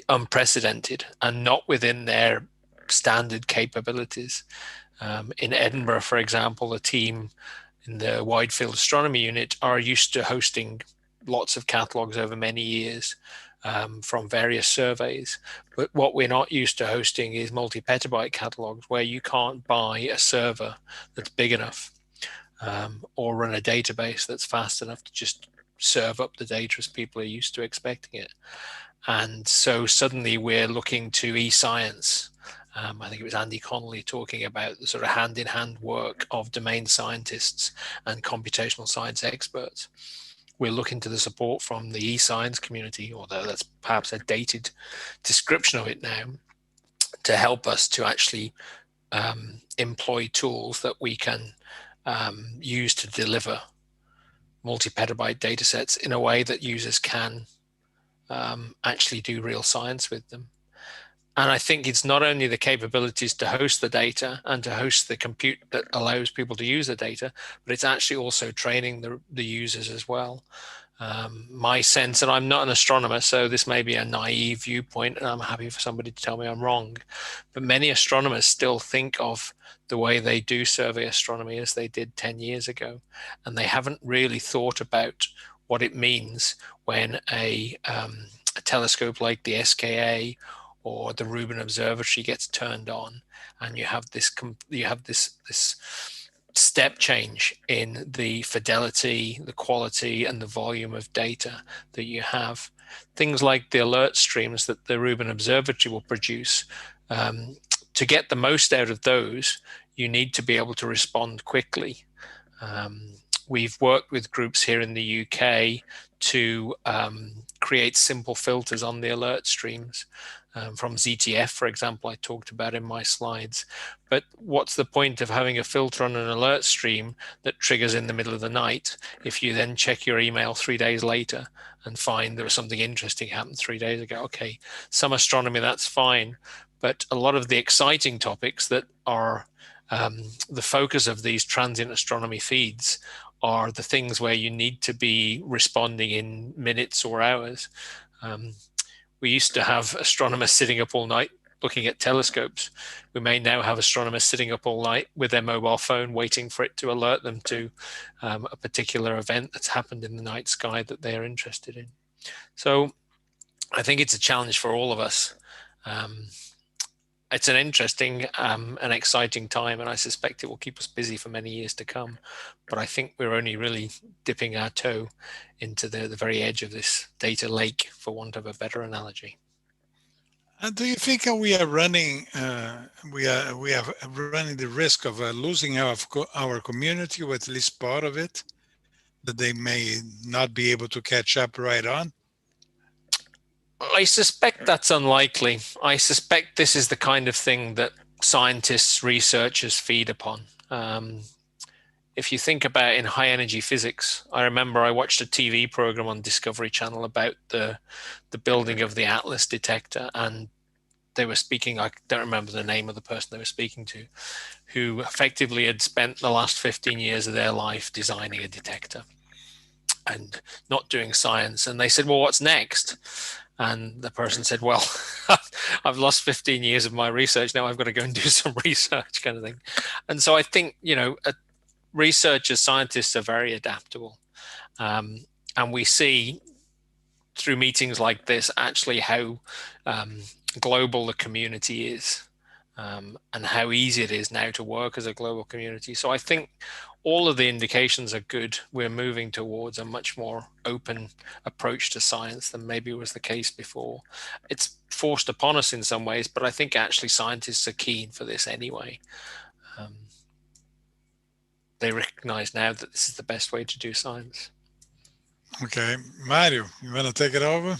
unprecedented and not within their standard capabilities. In Edinburgh, for example, the team in the Wide Field Astronomy Unit are used to hosting lots of catalogs over many years from various surveys. But what we're not used to hosting is multi-petabyte catalogs where you can't buy a server that's big enough or run a database that's fast enough to just serve up the data as people are used to expecting it. And so suddenly we're looking to eScience. I think it was Andy Connolly talking about the sort of hand-in-hand work of domain scientists and computational science experts. We're looking to the support from the eScience community, although that's perhaps a dated description of it now, to help us to actually employ tools that we can use to deliver multi-petabyte data sets in a way that users can actually do real science with them. And I think it's not only the capabilities to host the data and to host the compute that allows people to use the data, but it's actually also training the users as well. My sense, and I'm not an astronomer, so this may be a naive viewpoint, and I'm happy for somebody to tell me I'm wrong, but many astronomers still think of the way they do survey astronomy as they did 10 years ago. And they haven't really thought about what it means when a telescope like the SKA or the Rubin Observatory gets turned on, and you have this step change in the fidelity, the quality, and the volume of data that you have. Things like the alert streams that the Rubin Observatory will produce. To get the most out of those, you need to be able to respond quickly. We've worked with groups here in the UK to create simple filters on the alert streams. from ZTF, for example, I talked about in my slides. But what's the point of having a filter on an alert stream that triggers in the middle of the night if you then check your email 3 days later and find there was something interesting happened 3 days ago? Okay, some astronomy, that's fine. But a lot of the exciting topics that are the focus of these transient astronomy feeds are the things where you need to be responding in minutes or hours. We used to have astronomers sitting up all night looking at telescopes. We may now have astronomers sitting up all night with their mobile phone waiting for it to alert them to a particular event that's happened in the night sky that they are interested in. So I think it's a challenge for all of us. It's an interesting and exciting time, and I suspect it will keep us busy for many years to come. But I think we're only really dipping our toe into the very edge of this data lake, for want of a better analogy. Do you think we are running running the risk of losing our community, or at least part of it, that they may not be able to catch up right on? I suspect that's unlikely. I suspect this is the kind of thing that scientists, researchers feed upon. If you think about in high energy physics, I remember I watched a TV program on Discovery Channel about the building of the Atlas detector, and they were speaking, I don't remember the name of the person they were speaking to, who effectively had spent the last 15 years of their life designing a detector and not doing science. And they said, well, what's next? And the person said, well, I've lost 15 years of my research. Now I've got to go and do some research, kind of thing. And so I think, researchers, scientists are very adaptable. And we see through meetings like this actually how global the community is, and how easy it is now to work as a global community. So I think all of the indications are good. We're moving towards a much more open approach to science than maybe was the case before. It's forced upon us in some ways, but I think actually scientists are keen for this anyway. They recognize now that this is the best way to do science. Okay, Mario, you want to take it over?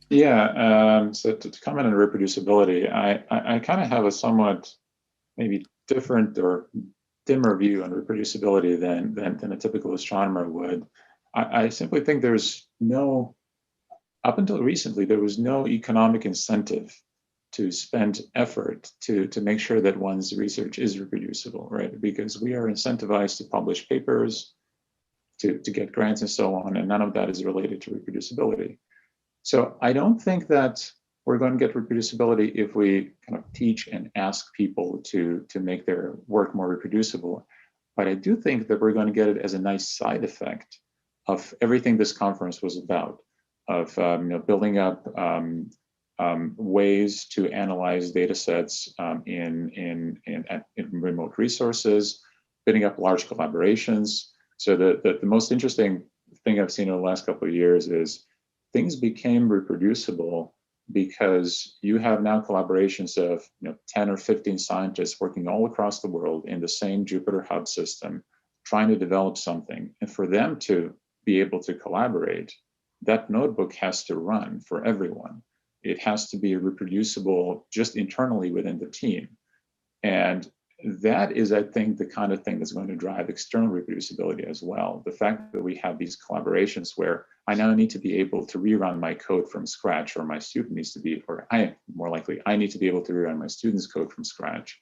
Yeah, so to comment on reproducibility, I kind of have a somewhat maybe different or dimmer view on reproducibility than a typical astronomer would. I simply think there's no, up until recently, there was no economic incentive to spend effort to make sure that one's research is reproducible, right? Because we are incentivized to publish papers, to get grants and so on, and none of that is related to reproducibility. So I don't think that we're going to get reproducibility if we kind of teach and ask people to make their work more reproducible. But I do think that we're going to get it as a nice side effect of everything this conference was about, of building up ways to analyze data sets in remote resources, building up large collaborations. So the most interesting thing I've seen over the last couple of years is things became reproducible because you have now collaborations of 10 or 15 scientists working all across the world in the same Jupyter Hub system, trying to develop something. And for them to be able to collaborate, that notebook has to run for everyone. It has to be reproducible just internally within the team. And that is, I think, the kind of thing that's going to drive external reproducibility as well. The fact that we have these collaborations where I now need to be able to rerun my code from scratch, or my student needs to be, or I need to be able to rerun my student's code from scratch.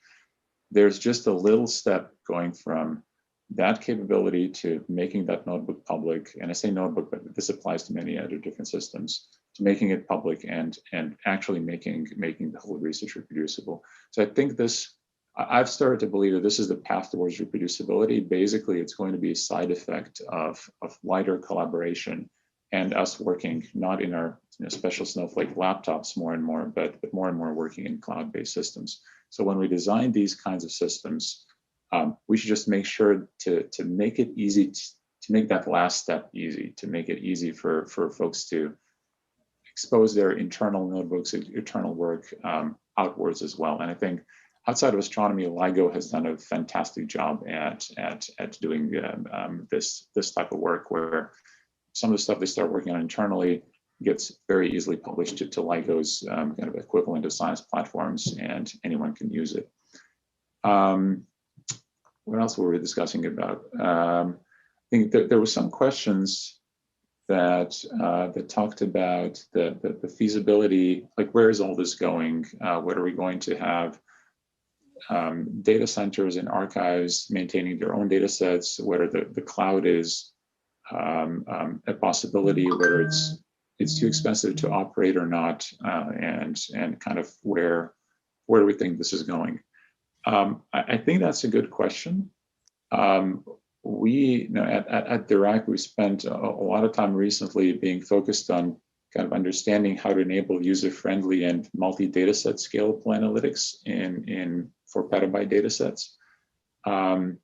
There's just a little step going from that capability to making that notebook public. And I say notebook, but this applies to many other different systems, to making it public and actually making the whole research reproducible. So I think I've started to believe that this is the path towards reproducibility. Basically, it's going to be a side effect of wider collaboration and us working not in our special Snowflake laptops more and more, but more and more working in cloud-based systems. So when we design these kinds of systems, we should just make sure to make it easy, to make that last step easy, to make it easy for folks to expose their internal notebooks, internal work outwards as well. And I think outside of astronomy, LIGO has done a fantastic job at doing this type of work, where some of the stuff they start working on internally gets very easily published to LIGO's kind of equivalent of science platforms, and anyone can use it. What else were we discussing about? I think that there were some questions that that talked about the feasibility, like where is all this going? What are we going to have? Data centers and archives maintaining their own data sets, whether the cloud is a possibility, whether it's too expensive to operate or not, and kind of where do we think this is going? I think that's a good question. We, at Dirac, we spent a lot of time recently being focused on kind of understanding how to enable user-friendly and multi-dataset scalable analytics for petabyte data sets. I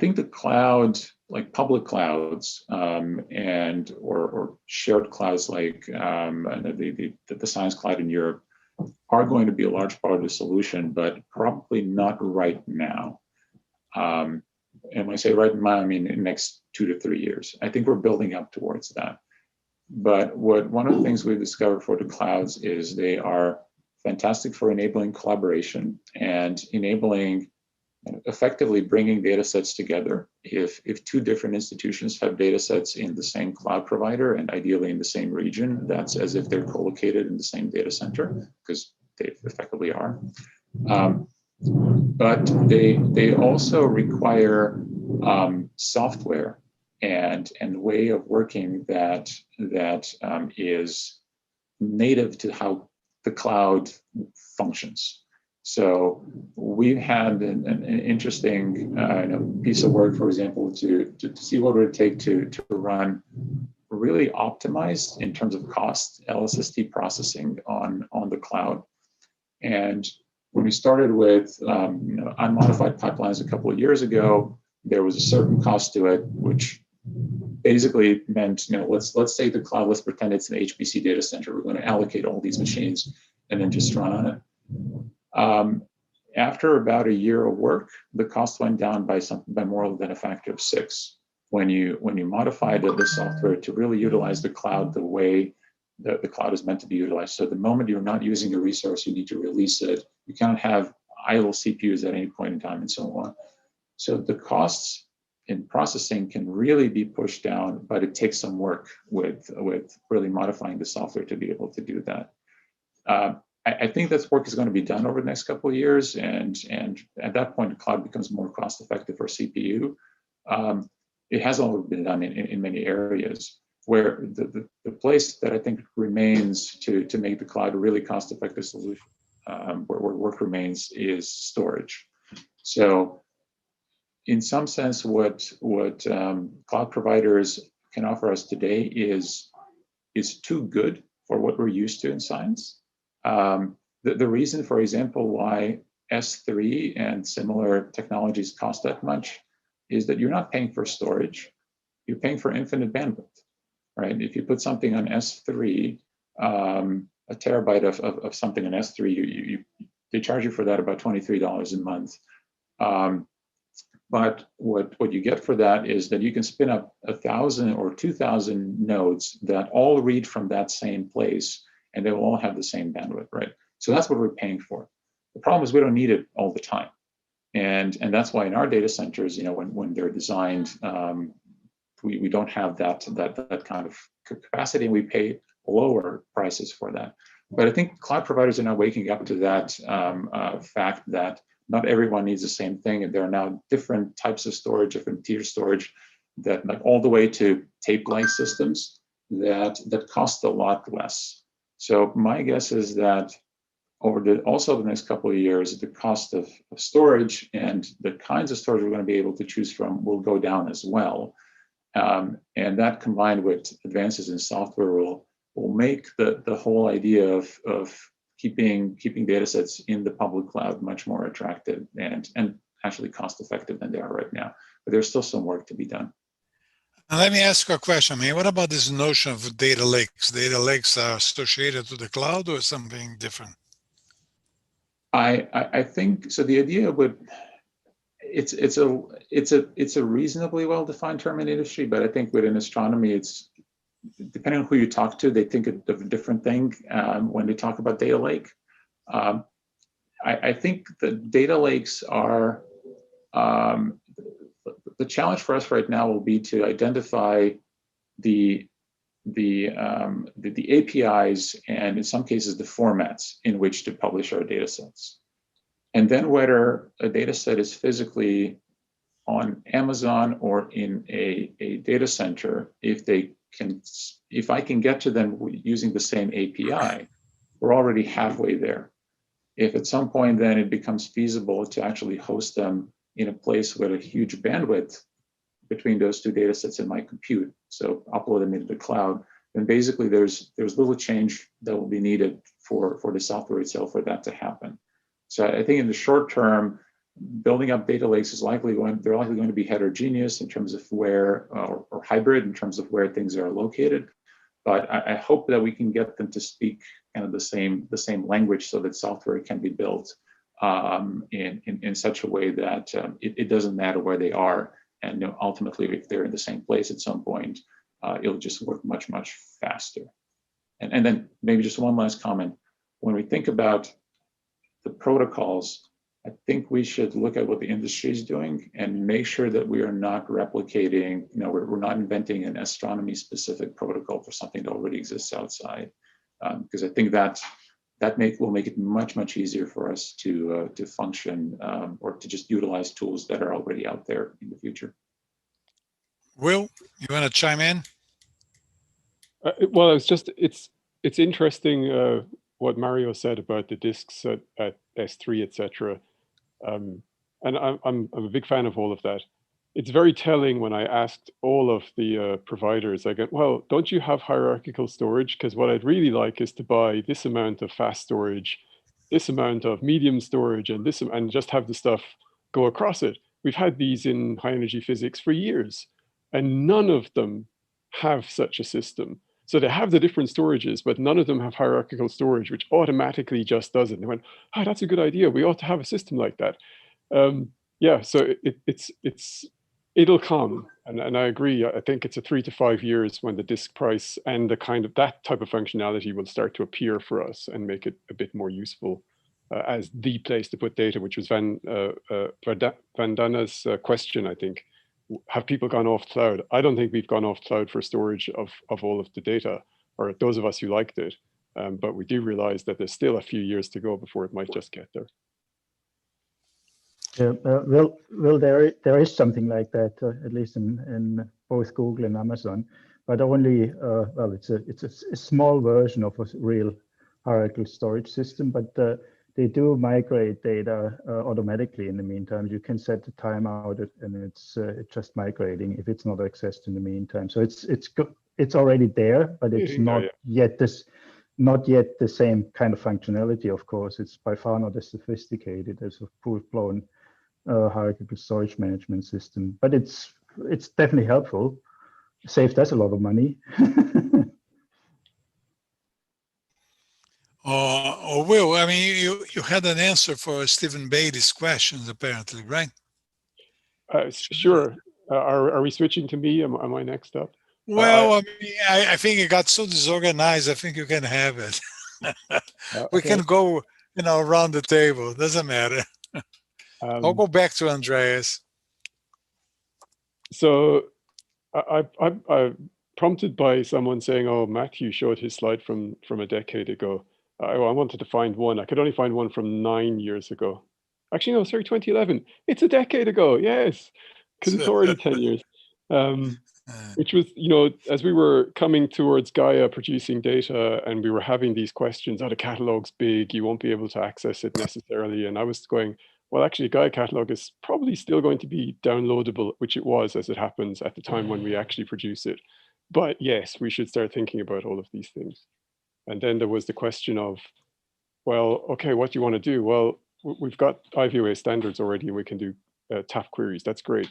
think the cloud, like public clouds, or shared clouds like the science cloud in Europe, are going to be a large part of the solution, but probably not right now. And when I say right now, I mean in the next 2 to 3 years. I think we're building up towards that. But one of the things we've discovered for the clouds is they are fantastic for enabling collaboration and enabling effectively bringing data sets together. If 2 different institutions have data sets in the same cloud provider and ideally in the same region, that's as if they're co-located in the same data center, because they effectively are. But they also require software and way of working that is native to how the cloud functions. So we've had an interesting piece of work, for example, to see what it would take to run really optimized in terms of cost LSST processing on the cloud. And when we started with unmodified pipelines a couple of years ago, there was a certain cost to it, which basically meant, let's take the cloud, let's pretend it's an HPC data center. We're going to allocate all these machines and then just run on it. After about a year of work, the cost went down by more than a factor of 6. When you modify the software to really utilize the cloud the way that the cloud is meant to be utilized. So the moment you're not using a resource, you need to release it. You can't have idle CPUs at any point in time and so on. So the costs in processing can really be pushed down, but it takes some work with really modifying the software to be able to do that. I think that work is going to be done over the next couple of years, and at that point, the cloud becomes more cost-effective for CPU. It has already been done in many areas, where the place that I think remains to make the cloud a really cost-effective solution, where work remains, is storage. So, in some sense, what cloud providers can offer us today is too good for what we're used to in science. The reason, for example, why S3 and similar technologies cost that much is that you're not paying for storage, you're paying for infinite bandwidth, right? If you put something on S3, a terabyte of something on S3, they charge you for that about $23 a month. But what you get for that is that you can spin up 1,000 or 2,000 nodes that all read from that same place, and they will all have the same bandwidth, right? So that's what we're paying for. The problem is we don't need it all the time. And that's why in our data centers, when they're designed, we don't have that kind of capacity, and we pay lower prices for that. But I think cloud providers are now waking up to that fact that not everyone needs the same thing, and there are now different types of storage, different tier storage, that like all the way to tape-like systems that cost a lot less. So my guess is that over the next couple of years, the cost of storage and the kinds of storage we're going to be able to choose from will go down as well. And that, combined with advances in software, will make the whole idea of keeping data sets in the public cloud much more attractive and actually cost effective than they are right now. But there's still some work to be done. Now, let me ask you a question. What about this notion of data lakes? Data lakes are associated to the cloud, or something different? I think so. The idea it's a reasonably well-defined term in industry, but I think within astronomy, depending on who you talk to, they think of a different thing when they talk about data lake. I think the data lakes are, the challenge for us right now will be to identify the APIs and in some cases the formats in which to publish our data sets. And then whether a data set is physically on Amazon or in a data center, if I can get to them using the same API, we're already halfway there. If at some point then it becomes feasible to actually host them in a place with a huge bandwidth between those two data sets in my compute, so upload them into the cloud, then basically there's little change that will be needed for the software itself for that to happen. So I think in the short term, building up data lakes is likely going to be heterogeneous in terms of where, or hybrid in terms of where things are located. But I hope that we can get them to speak kind of the same language so that software can be built in such a way that it doesn't matter where they are. And ultimately, if they're in the same place at some point, it'll just work much, much faster. And then maybe just one last comment. When we think about the protocols, I think we should look at what the industry is doing and make sure that we are not replicating, we're not inventing an astronomy-specific protocol for something that already exists outside. Because I think that will make it much, much easier for us to function or to just utilize tools that are already out there in the future. Will, you want to chime in? Well, it's interesting what Mario said about the disks at S3, etc. And I'm a big fan of all of that. It's very telling when I asked all of the providers, I go, well, don't you have hierarchical storage? Because what I'd really like is to buy this amount of fast storage, this amount of medium storage, and and just have the stuff go across it. We've had these in high energy physics for years, and none of them have such a system. So they have the different storages, but none of them have hierarchical storage, which automatically just does it. And they went, oh, that's a good idea. We ought to have a system like that. Yeah, so it'll come, and I agree. I think it's a 3 to 5 years when the disk price and the kind of that type of functionality will start to appear for us and make it a bit more useful as the place to put data, which was Vandana's question, I think. Have people gone off cloud? I don't think we've gone off cloud for storage of all of the data, or those of us who liked it. But we do realize that there's still a few years to go before it might just get there. Yeah, well, there is something like that, at least in both Google and Amazon, but only well, it's a small version of a real hierarchical storage system, but they do migrate data automatically in the meantime. You can set the timeout, and it's just migrating if it's not accessed in the meantime. So it's already there, but it's not yet the same kind of functionality. Of course, it's by far not as sophisticated as a full-blown hierarchical storage management system, but it's definitely helpful. Saved us a lot of money. Will, I mean, you had an answer for Stephen Bailey's questions, apparently, right? Sure. Are we switching to me? Am I next up? Well, I mean, I think it got so disorganized. I think you can have it. We can go, around the table. Doesn't matter. I'll go back to Andreas. So I prompted by someone saying, "Oh, Matthew showed his slide from a decade ago." I wanted to find one. I could only find one from 9 years ago. Actually, no, sorry, 2011. It's a decade ago. Yes, because it's already 10 years. Which was, as we were coming towards Gaia producing data, and we were having these questions, the catalog's big, you won't be able to access it necessarily. And I was going, well, actually, Gaia catalog is probably still going to be downloadable, which it was, as it happens, at the time when we actually produce it. But yes, we should start thinking about all of these things. And then there was the question of, well, okay, what do you want to do? Well, we've got IVOA standards already, and we can do TAF queries. That's great.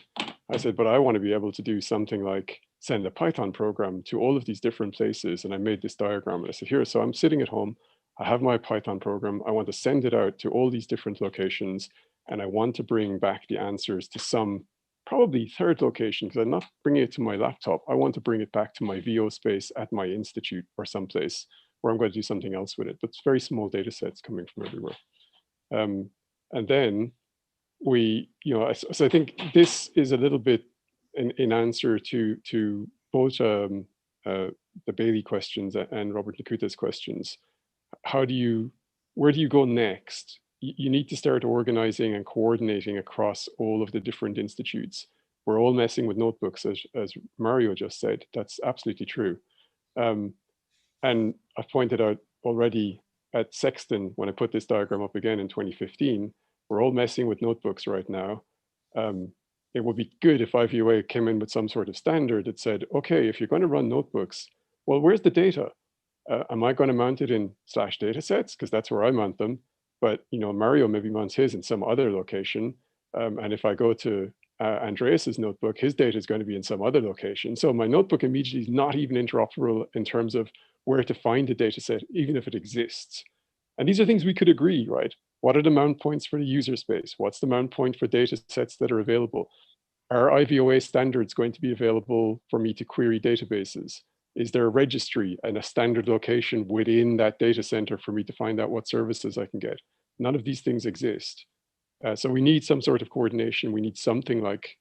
I said, but I want to be able to do something like send a Python program to all of these different places. And I made this diagram. And I said, here, so I'm sitting at home. I have my Python program. I want to send it out to all these different locations. And I want to bring back the answers to some probably third location, because I'm not bringing it to my laptop. I want to bring it back to my VO space at my institute or someplace where I'm going to do something else with it. But it's very small data sets coming from everywhere. And then we, so I think this is a little bit in answer to both the Bailey questions and Robert Nikuta's questions. Where do you go next? You need to start organizing and coordinating across all of the different institutes. We're all messing with notebooks, as Mario just said. That's absolutely true. And I've pointed out already at Sexton, when I put this diagram up again in 2015, we're all messing with notebooks right now. It would be good if IVOA came in with some sort of standard that said, okay, if you're going to run notebooks, well, where's the data? Am I going to mount it in /datasets? Because that's where I mount them. But Mario maybe mounts his in some other location. And if I go to Andreas's notebook, his data is going to be in some other location. So my notebook immediately is not even interoperable in terms of where to find the data set, even if it exists. And these are things we could agree, right? What are the mount points for the user space? What's the mount point for data sets that are available? Are IVOA standards going to be available for me to query databases? Is there a registry and a standard location within that data center for me to find out what services I can get? None of these things exist. So we need some sort of coordination. We need something like,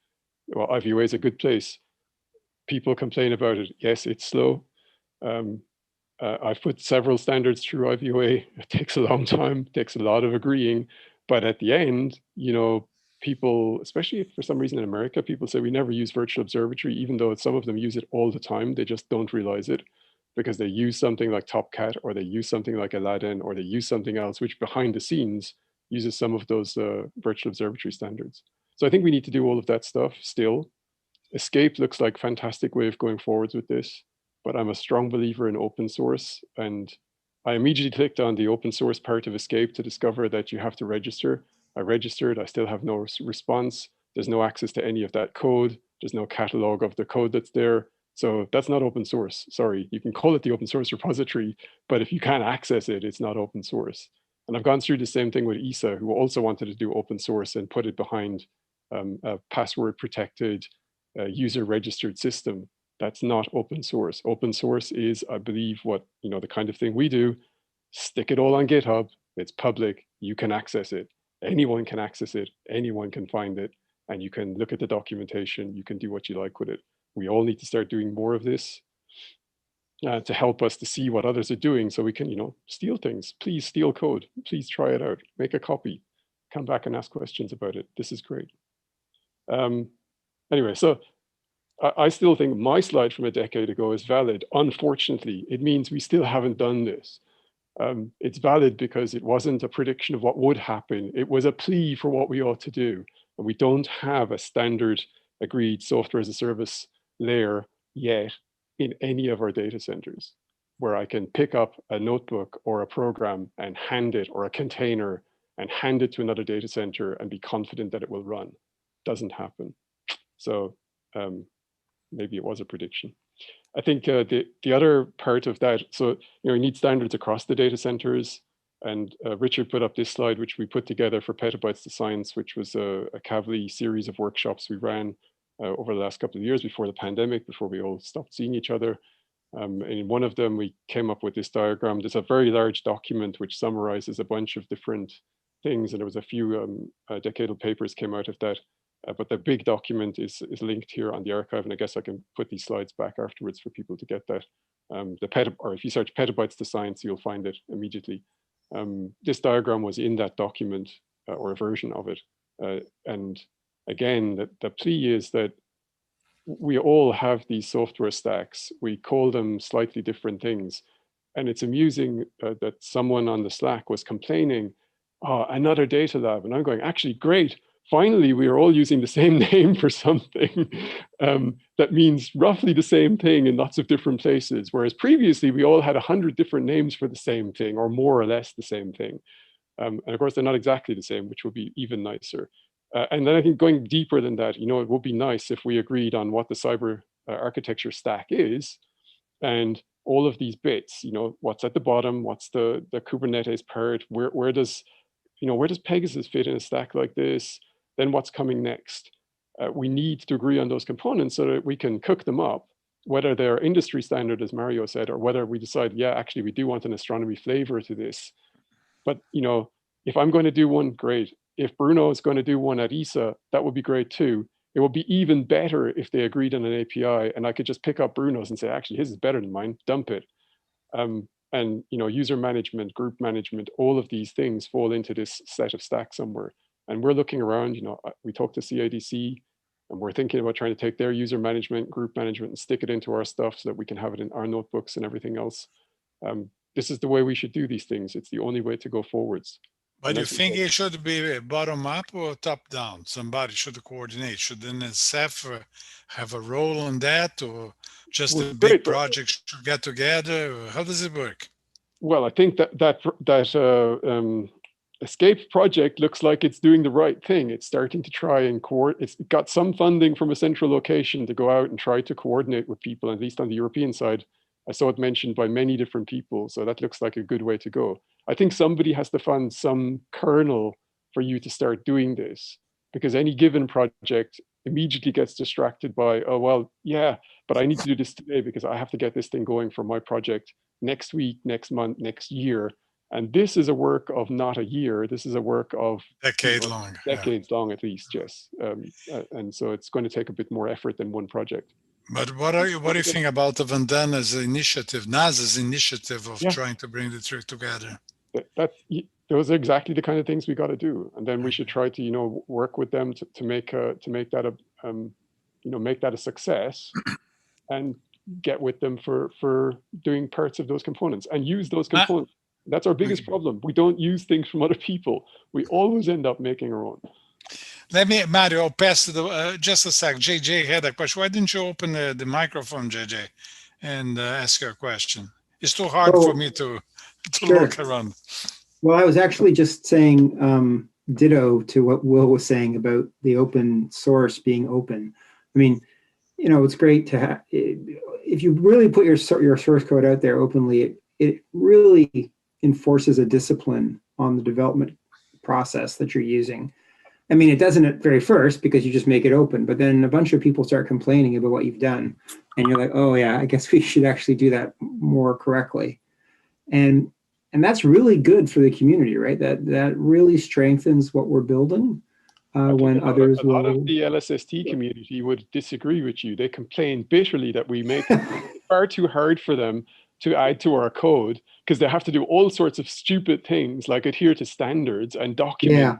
well, IVOA is a good place. People complain about it. Yes, it's slow. I've put several standards through IVOA. It takes a long time, takes a lot of agreeing. But at the end, people, especially if for some reason in America, people say we never use virtual observatory, even though some of them use it all the time. They just don't realize it because they use something like TopCat, or they use something like Aladdin, or they use something else, which behind the scenes uses some of those virtual observatory standards. So I think we need to do all of that stuff still. Escape looks like a fantastic way of going forwards with this, but I'm a strong believer in open source. And I immediately clicked on the open source part of Escape to discover that you have to register. I registered, I still have no response. There's no access to any of that code. There's no catalog of the code that's there. So that's not open source. Sorry, you can call it the open source repository, but if you can't access it, it's not open source. And I've gone through the same thing with ESA, who also wanted to do open source and put it behind a password protected user registered system. That's not open source. Open source is, I believe, what, the kind of thing we do. Stick it all on GitHub. It's public. You can access it. Anyone can access it. Anyone can find it. And you can look at the documentation. You can do what you like with it. We all need to start doing more of this to help us to see what others are doing, so we can, steal things. Please steal code. Please try it out. Make a copy. Come back and ask questions about it. This is great. Anyway, so I still think my slide from a decade ago is valid. Unfortunately, it means we still haven't done this. It's valid because it wasn't a prediction of what would happen. It was a plea for what we ought to do. And we don't have a standard agreed software as a service layer yet in any of our data centers, where I can pick up a notebook or a program and hand it, or a container and hand it to another data center and be confident that it will run. Doesn't happen. So maybe it was a prediction. I think the other part of that, so you need standards across the data centers. And Richard put up this slide, which we put together for Petabytes to Science, which was a Kavli series of workshops we ran over the last couple of years before the pandemic, before we all stopped seeing each other. And in one of them, we came up with this diagram. There's a very large document which summarizes a bunch of different things. And there was a few decadal papers came out of that. But the big document is linked here on the archive. And I guess I can put these slides back afterwards for people to get that. Or if you search Petabytes to Science, you'll find it immediately. This diagram was in that document, or a version of it. And again, the plea is that we all have these software stacks. We call them slightly different things. And it's amusing that someone on the Slack was complaining, oh, another data lab. And I'm going, actually, great. Finally, we are all using the same name for something that means roughly the same thing in lots of different places. Whereas previously, we all had 100 different names for the same thing, or more or less the same thing. And of course, they're not exactly the same, which would be even nicer. And then I think going deeper than that, it would be nice if we agreed on what the cyber architecture stack is, and all of these bits, what's at the bottom, what's the Kubernetes part, where does Pegasus fit in a stack like this? Then what's coming next? we need to agree on those components so that we can cook them up, whether they're industry standard, as Mario said, or whether we decide, yeah, actually, we do want an astronomy flavor to this. But, if I'm going to do one, great. If Bruno is going to do one at ESA, that would be great too. It would be even better if they agreed on an API and I could just pick up Bruno's and say, actually, his is better than mine, dump it. And user management, group management, all of these things fall into this set of stacks somewhere. And we're looking around, we talked to CIDC and we're thinking about trying to take their user management, group management and stick it into our stuff so that we can have it in our notebooks and everything else. This is the way we should do these things. It's the only way to go forwards. But you think it should be bottom up or top down? Somebody should coordinate. Should the NSF have a role on that, or just the big projects should get together? Or how does it work? Well, I think that Escape project looks like it's doing the right thing. It's starting to try and coordinate. It's got some funding from a central location to go out and try to coordinate with people, at least on the European side. I saw it mentioned by many different people, so that looks like a good way to go. I think somebody has to fund some kernel for you to start doing this, because any given project immediately gets distracted by, oh, well, yeah, but I need to do this today because I have to get this thing going for my project next week, next month, next year. And this is a work of not a year. This is a work of decades long, at least, yes. And so it's going to take a bit more effort than one project. But what do you think about the Vandana's initiative, NASA's initiative of trying to bring the three together? Those are exactly the kind of things we got to do, and then we should try to work with them to make that a success, and get with them for doing parts of those components and use those components. That's our biggest problem. We don't use things from other people. We always end up making our own. Mario, I'll pass to just a sec. JJ had a question. Why didn't you open the microphone, JJ, and ask your question? It's too hard for me to look around. Well, I was actually just saying ditto to what Will was saying about the open source being open. I mean, it's great to have, if you really put your source code out there openly, it really enforces a discipline on the development process that you're using. I mean, it doesn't at very first because you just make it open, but then a bunch of people start complaining about what you've done. And you're like, oh yeah, I guess we should actually do that more correctly. And that's really good for the community, right? That really strengthens what we're building when others will. A lot of the LSST community would disagree with you. They complain bitterly that we make it far too hard for them to add to our code because they have to do all sorts of stupid things like adhere to standards and document. Yeah.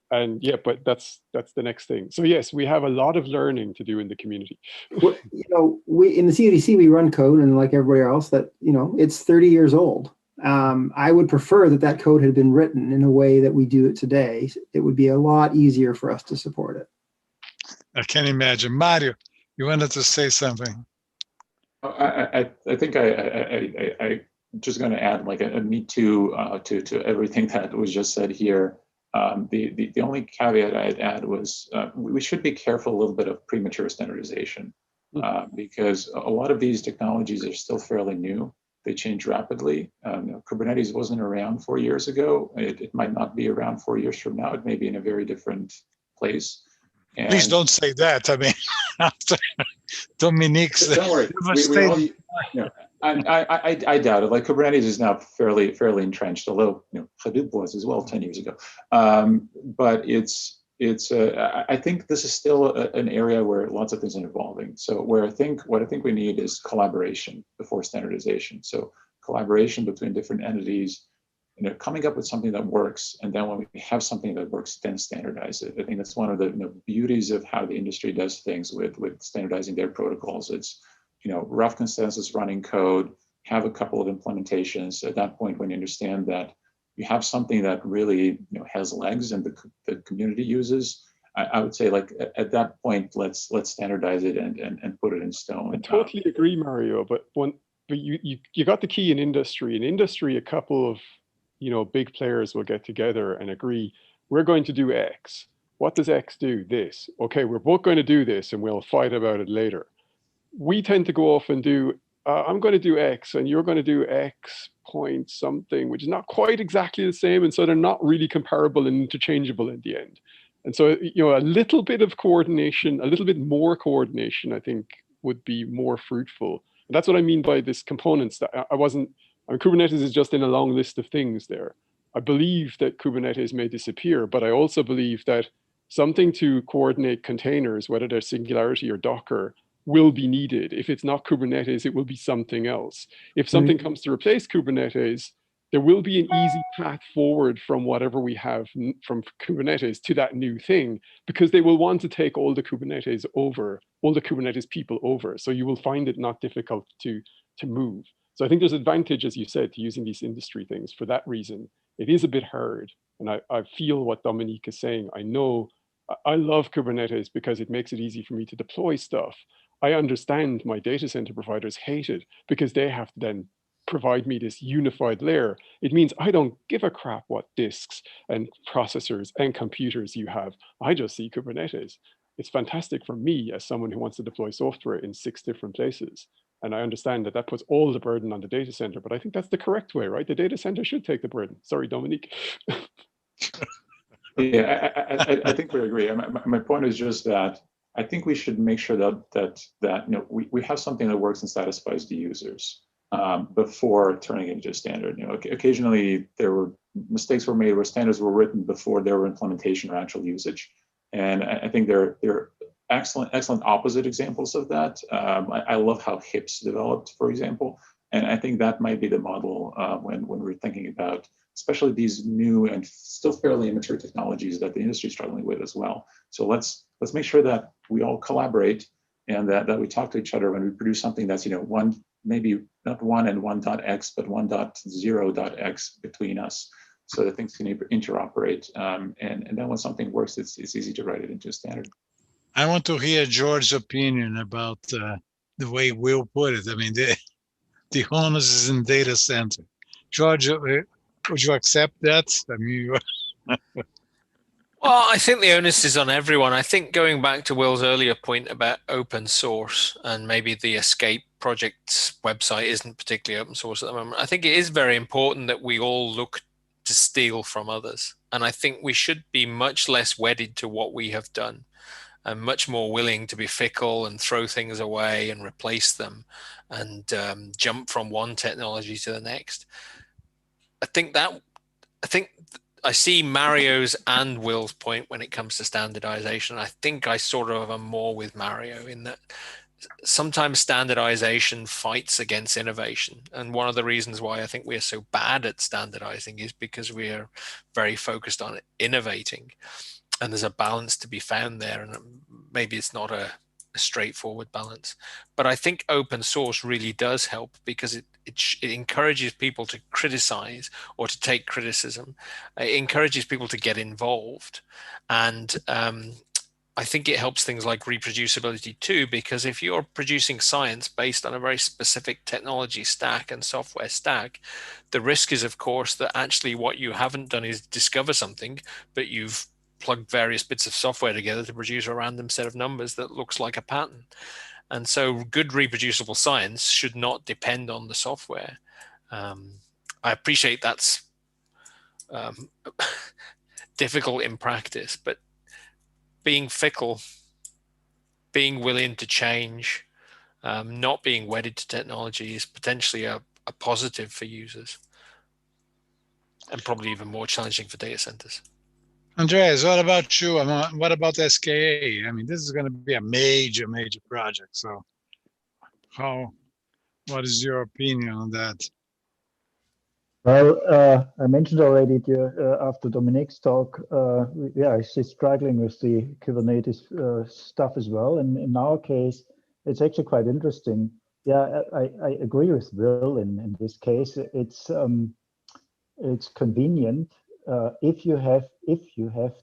And but that's the next thing. So yes, we have a lot of learning to do in the community. Well, we in the CIDC we run code, and like everybody else, that it's 30 years old. I would prefer that code had been written in a way that we do it today. It would be a lot easier for us to support it. I can imagine. Mario, you wanted to say something? I think I just going to add like a me too to everything that was just said here. The only caveat I'd add was we should be careful a little bit of premature standardization because a lot of these technologies are still fairly new. They change rapidly. Kubernetes wasn't around 4 years ago. It might not be around 4 years from now. It may be in a very different place. And please don't say that. I mean, after Dominique's. Don't worry. I doubt it. Like Kubernetes is now fairly entrenched, although Hadoop was as well 10 years ago. But I think this is still an area where lots of things are evolving. So what I think we need is collaboration before standardization. So collaboration between different entities, coming up with something that works, and then when we have something that works, then standardize it. I think that's one of the beauties of how the industry does things with standardizing their protocols. It's rough consensus running code, have a couple of implementations. At that point, when you understand that you have something that really has legs and the community uses, I would say like at that point, let's standardize it and put it in stone. I totally agree, Mario. But you got the key in industry. In industry, a couple of big players will get together and agree, we're going to do X. What does X do? This. Okay, we're both going to do this, and we'll fight about it later. We tend to go off and do, I'm going to do X and you're going to do X point something, which is not quite exactly the same. And so they're not really comparable and interchangeable in the end. And so, a little bit of coordination, a little bit more coordination, I think would be more fruitful. And that's what I mean by this components. That Kubernetes is just in a long list of things there. I believe that Kubernetes may disappear, but I also believe that something to coordinate containers, whether they're Singularity or Docker, will be needed. If it's not Kubernetes, it will be something else. If something comes to replace Kubernetes, there will be an easy path forward from whatever we have from Kubernetes to that new thing, because they will want to take all the Kubernetes over, all the Kubernetes people over. So you will find it not difficult to move. So I think there's advantage, as you said, to using these industry things for that reason. It is a bit hard. And I feel what Dominique is saying. I know I love Kubernetes because it makes it easy for me to deploy stuff. I understand my data center providers hate it because they have to then provide me this unified layer. It means I don't give a crap what disks and processors and computers you have. I just see Kubernetes. It's fantastic for me as someone who wants to deploy software in 6 different places. And I understand that that puts all the burden on the data center, but I think that's the correct way, right? The data center should take the burden. Sorry, Dominique. Yeah, I think we agree. My point is just that I think we should make sure that we have something that works and satisfies the users before turning it into a standard. Occasionally mistakes were made where standards were written before there were implementation or actual usage, and I think there are excellent opposite examples of that. I love how HIPS developed, for example, and I think that might be the model when we're thinking about especially these new and still fairly immature technologies that the industry is struggling with as well. So let's make sure that we all collaborate and that we talk to each other when we produce something that's one, maybe not 1 and 1.x, but 1.0.x between us, so that things can interoperate. And then when something works, it's easy to write it into a standard. I want to hear George's opinion about the way Will put it. I mean, the onus is in data center. George, would you accept that? I mean, well, I think the onus is on everyone. I think going back to Will's earlier point about open source, and maybe the Escape project's website isn't particularly open source at the moment, I think it is very important that we all look to steal from others. And I think we should be much less wedded to what we have done and much more willing to be fickle and throw things away and replace them and jump from one technology to the next. I think I see Mario's and Will's point when it comes to standardization. I think I sort of am more with Mario in that sometimes standardization fights against innovation. And one of the reasons why I think we are so bad at standardizing is because we are very focused on innovating. And there's a balance to be found there. And maybe it's not a straightforward balance. But I think open source really does help because it encourages people to criticize or to take criticism. It encourages people to get involved. And I think it helps things like reproducibility too, because if you're producing science based on a very specific technology stack and software stack, the risk is, of course, that actually what you haven't done is discover something, but you've plugged various bits of software together to produce a random set of numbers that looks like a pattern. And so good reproducible science should not depend on the software. I appreciate that's difficult in practice, but being fickle, being willing to change, not being wedded to technology is potentially a positive for users and probably even more challenging for data centers. Andreas, what about you? What about SKA? I mean, this is going to be a major project. So what is your opinion on that? Well, I mentioned already after Dominique's talk, she's struggling with the Kubernetes stuff as well. And in our case, it's actually quite interesting. Yeah, I agree with Will in this case. It's convenient if you have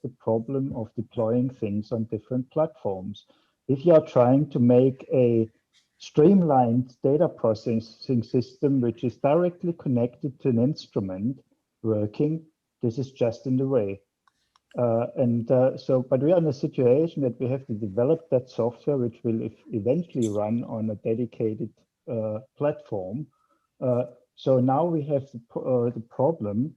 the problem of deploying things on different platforms. If you are trying to make a streamlined data processing system which is directly connected to an instrument working, this is just in the way. But we are in a situation that we have to develop that software which will eventually run on a dedicated platform. So now we have the problem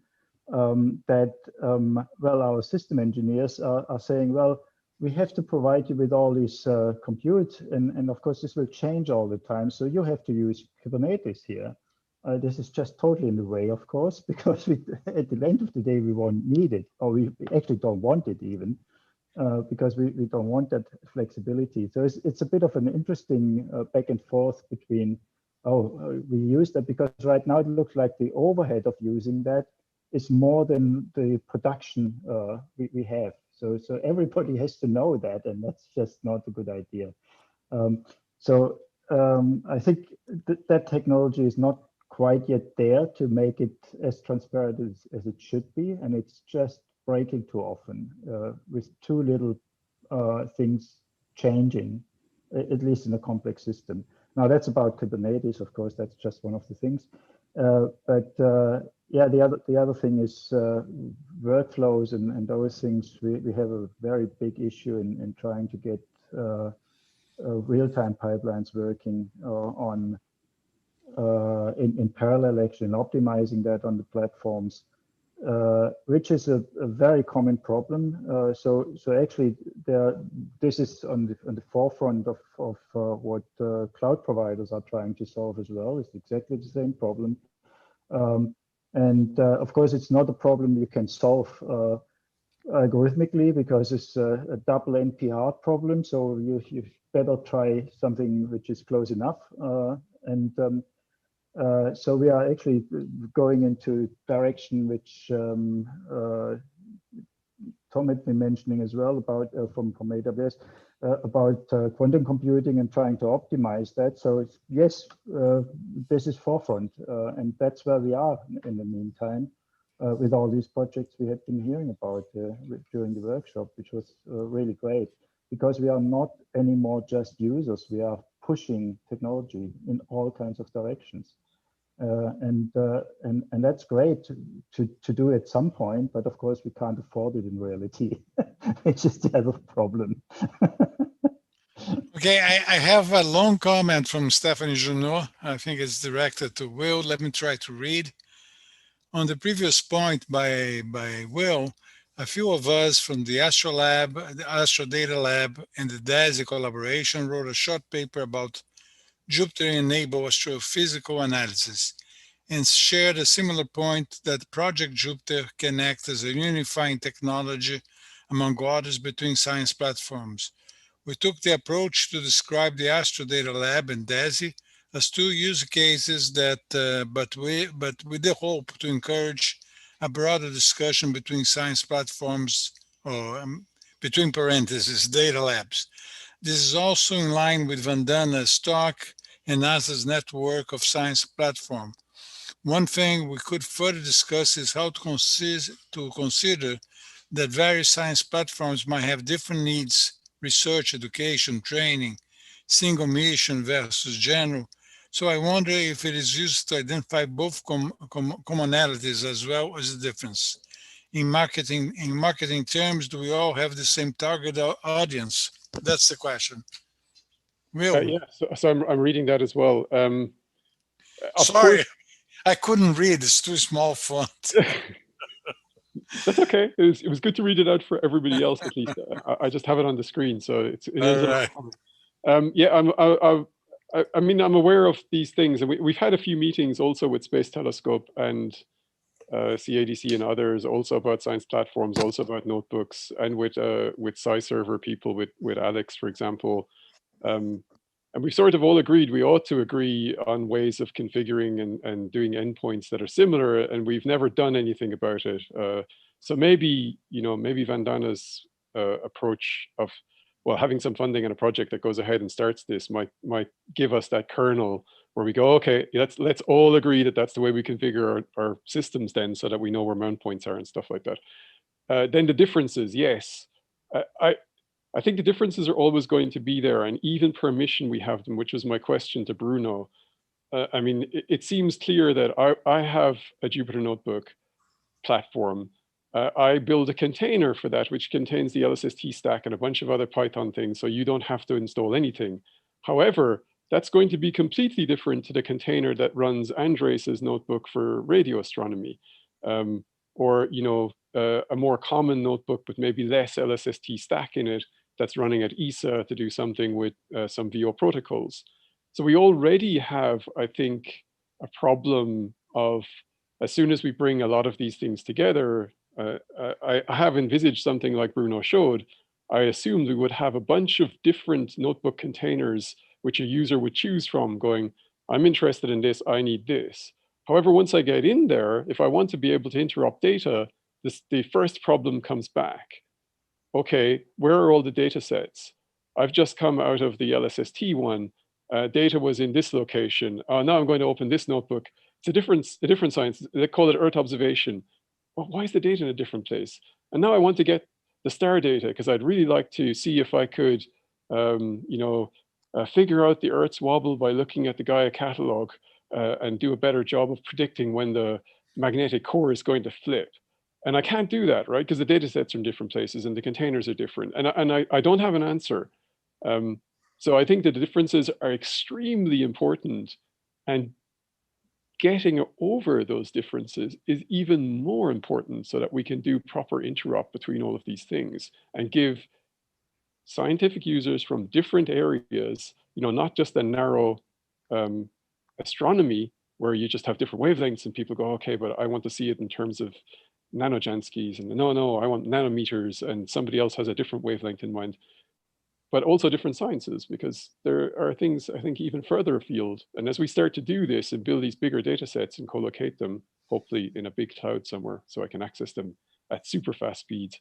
well, our system engineers are saying, well, we have to provide you with all these compute, and of course this will change all the time. So you have to use Kubernetes here. This is just totally in the way, of course, because at the end of the day we won't need it, or we actually don't want it even, because we don't want that flexibility. So it's a bit of an interesting back and forth between, we use that because right now it looks like the overhead of using that is more than the production we have. So everybody has to know that, and that's just not a good idea. I think that technology is not quite yet there to make it as transparent as it should be, and it's just breaking too often with too little things changing, at least in a complex system. Now that's about Kubernetes, of course, that's just one of the things. Yeah, the other thing is workflows and those things. We have a very big issue in trying to get real-time pipelines working in parallel, actually, and optimizing that on the platforms, which is a very common problem. So actually, this is on the forefront of what cloud providers are trying to solve as well. It's exactly the same problem. Of course, it's not a problem you can solve algorithmically, because it's a double NP-hard problem. So you better try something which is close enough. So we are actually going into direction which Tom had been mentioning as well about from AWS about quantum computing and trying to optimize that. So it's, yes, this is forefront, and that's where we are in the meantime with all these projects we have been hearing about during the workshop, which was really great, because we are not anymore just users. We are pushing technology in all kinds of directions. And that's great to do at some point, but of course we can't afford it in reality, which is the other problem. Okay, I have a long comment from Stephanie Junot. I think it's directed to Will. Let me try to read. On the previous point by Will, a few of us from the Astro Lab, the Astro Data Lab, and the DASI collaboration wrote a short paper about Jupyter-enabled astrophysical analysis, and shared a similar point that Project Jupyter can act as a unifying technology, among others, between science platforms. We took the approach to describe the Astro Data Lab and DASI as two use cases that, but with the hope to encourage a broader discussion between science platforms, or between parentheses, data labs. This is also in line with Vandana's talk and NASA's network of science platform. One thing we could further discuss is how to consider that various science platforms might have different needs: research, education, training, single mission versus general. So I wonder if it is used to identify both commonalities as well as the difference. In marketing terms, do we all have the same target audience? That's the question. Will? Yeah, so I'm reading that as well. Sorry, I couldn't read. It's too small font. That's okay. It was good to read it out for everybody else, at least. I just have it on the screen, so it is right. Yeah, I mean, I'm aware of these things, and we've had a few meetings also with Space Telescope and CADC and others, also about science platforms, also about notebooks, and with SciServer people, with Alex, for example. And we've sort of all agreed we ought to agree on ways of configuring and doing endpoints that are similar, and we've never done anything about it. So maybe, maybe Vandana's approach of, well, having some funding on a project that goes ahead and starts this might give us that kernel where we go, okay, let's all agree that that's the way we configure our systems then, so that we know where mount points are and stuff like that. Then the differences, yes. I think the differences are always going to be there, and even per mission we have them, which was my question to Bruno. I mean, it seems clear that I have a Jupyter Notebook platform. I build a container for that, which contains the LSST stack and a bunch of other Python things, so you don't have to install anything. However, that's going to be completely different to the container that runs Andres's notebook for radio astronomy. or a more common notebook but maybe less LSST stack in it that's running at ESA to do something with some VO protocols. So we already have, I think, a problem of, as soon as we bring a lot of these things together, I have envisaged something like Bruno showed. I assumed we would have a bunch of different notebook containers which a user would choose from, going, I'm interested in this, I need this. However, once I get in there, if I want to be able to interrupt data, the first problem comes back. Okay, where are all the data sets? I've just come out of the LSST one. Data was in this location. Now I'm going to open this notebook. It's a different science. They call it Earth observation. Well, why is the data in a different place? And now I want to get the star data because I'd really like to see if I could, figure out the Earth's wobble by looking at the Gaia catalog and do a better job of predicting when the magnetic core is going to flip. And I can't do that, right? Because the data sets are in different places and the containers are different. And I don't have an answer. So I think that the differences are extremely important, and getting over those differences is even more important so that we can do proper interop between all of these things and give scientific users from different areas, not just a narrow astronomy where you just have different wavelengths and people go, okay, but I want to see it in terms of nanojanskis, and no, I want nanometers, and somebody else has a different wavelength in mind. But also different sciences, because there are things, I think, even further afield. And as we start to do this and build these bigger data sets and co-locate them, hopefully in a big cloud somewhere, so I can access them at super fast speeds,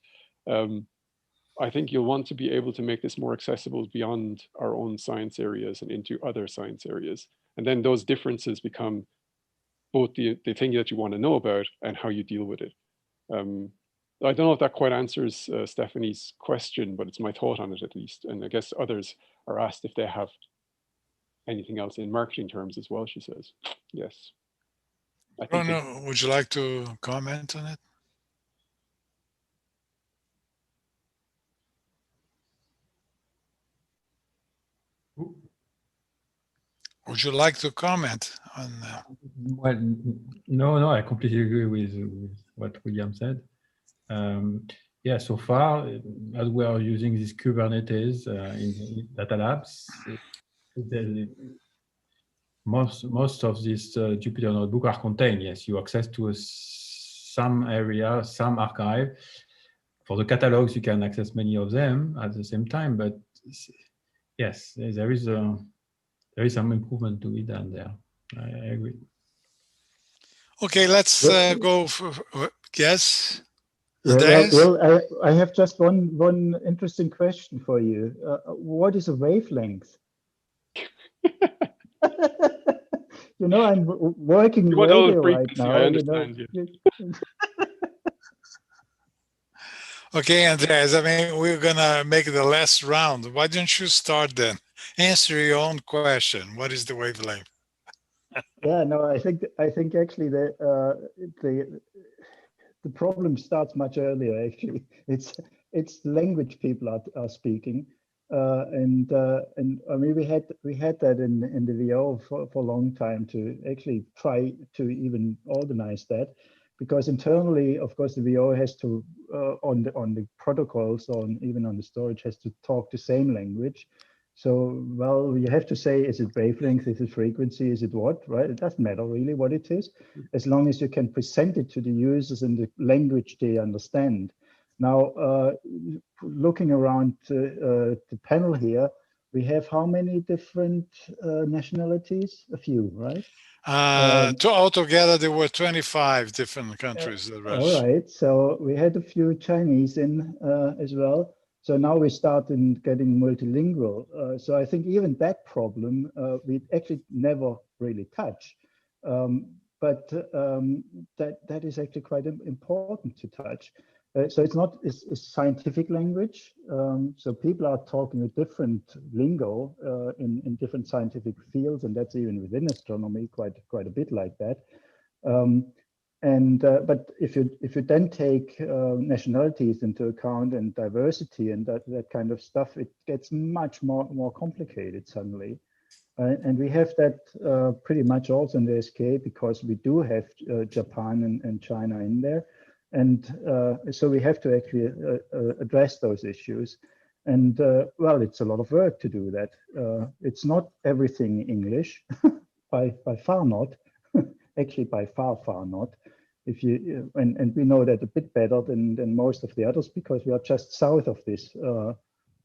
I think you'll want to be able to make this more accessible beyond our own science areas and into other science areas. And then those differences become both the thing that you want to know about and how you deal with it. I don't know if that quite answers Stephanie's question, but it's my thought on it at least. And I guess others are asked if they have anything else in marketing terms as well, she says. Yes. Bruno, would you like to comment on it? Would you like to comment on Well, no, I completely agree with what William said. Yeah, so far, as we are using this Kubernetes in data labs, most of these Jupyter notebook are contained. Yes, you access to some area, some archive. For the catalogs, you can access many of them at the same time. But yes, there is some improvement to be done there. I agree. Okay, let's go for yes. Well, I have just one interesting question for you. What is a wavelength? I'm working in radio right now. I understand you. Okay, Andreas, I mean, we're gonna make the last round. Why don't you start then? Answer your own question. What is the wavelength? Yeah, no, I think actually the problem starts much earlier. Actually, it's language people are speaking, and I mean we had that in the VO for a long time to actually try to even organize that, because internally, of course, the VO has to on the protocols, even on the storage, has to talk the same language. So, well, you have to say, is it wavelength, is it frequency, is it what, right? It doesn't matter really what it is, as long as you can present it to the users in the language they understand. Now, looking around the panel here, we have how many different nationalities? A few, right? Altogether, there were 25 different countries. All right, so we had a few Chinese in as well. So now we start in getting multilingual. So I think even that problem we actually never really touch. But that is actually quite important to touch. So it's scientific language. So people are talking a different lingo in different scientific fields, and that's even within astronomy quite a bit like that. But if you then take nationalities into account and diversity and that kind of stuff, it gets much more complicated suddenly. And we have that pretty much also in the SK, because we do have Japan and China in there. And so we have to actually address those issues. And well, it's a lot of work to do that. It's not everything English, by far not. Actually, by far not. If you and we know that a bit better than most of the others because we are just south of this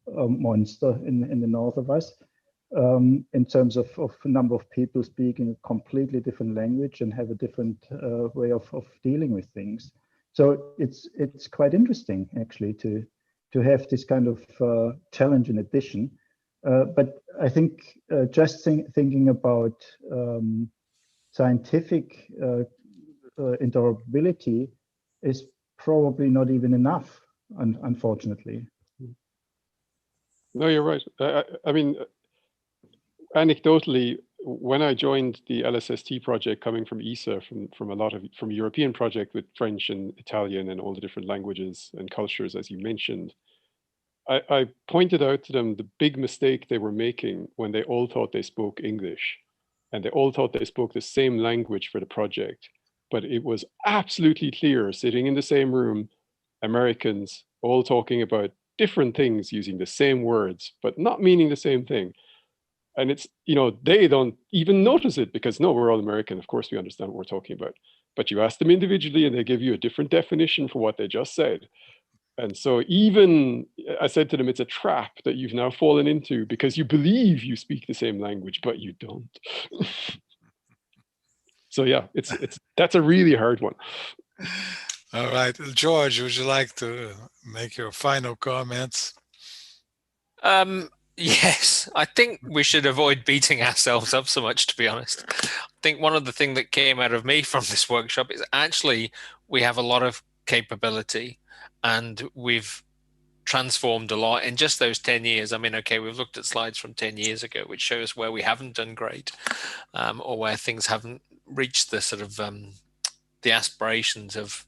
monster in the north of us. In terms of number of people speaking a completely different language and have a different way of dealing with things. So it's quite interesting actually to have this kind of challenge in addition. But I think just thinking about scientific interoperability is probably not even enough, unfortunately. No, you're right. I mean, anecdotally, when I joined the LSST project coming from ESA, from a European project with French and Italian and all the different languages and cultures, as you mentioned, I pointed out to them the big mistake they were making when they all thought they spoke English and they all thought they spoke the same language for the project. But it was absolutely clear, sitting in the same room, Americans all talking about different things using the same words, but not meaning the same thing. And it's, you know, they don't even notice it because no, we're all American. Of course, we understand what we're talking about. But you ask them individually and they give you a different definition for what they just said. And so even I said to them, it's a trap that you've now fallen into because you believe you speak the same language, but you don't. So yeah, that's a really hard one. All right, George, would you like to make your final comments? Yes, I think we should avoid beating ourselves up so much, to be honest. I think one of the things that came out of me from this workshop is actually we have a lot of capability and we've transformed a lot in just those 10 years. I mean, okay, we've looked at slides from 10 years ago, which shows where we haven't done great or where things haven't reached the sort of the aspirations of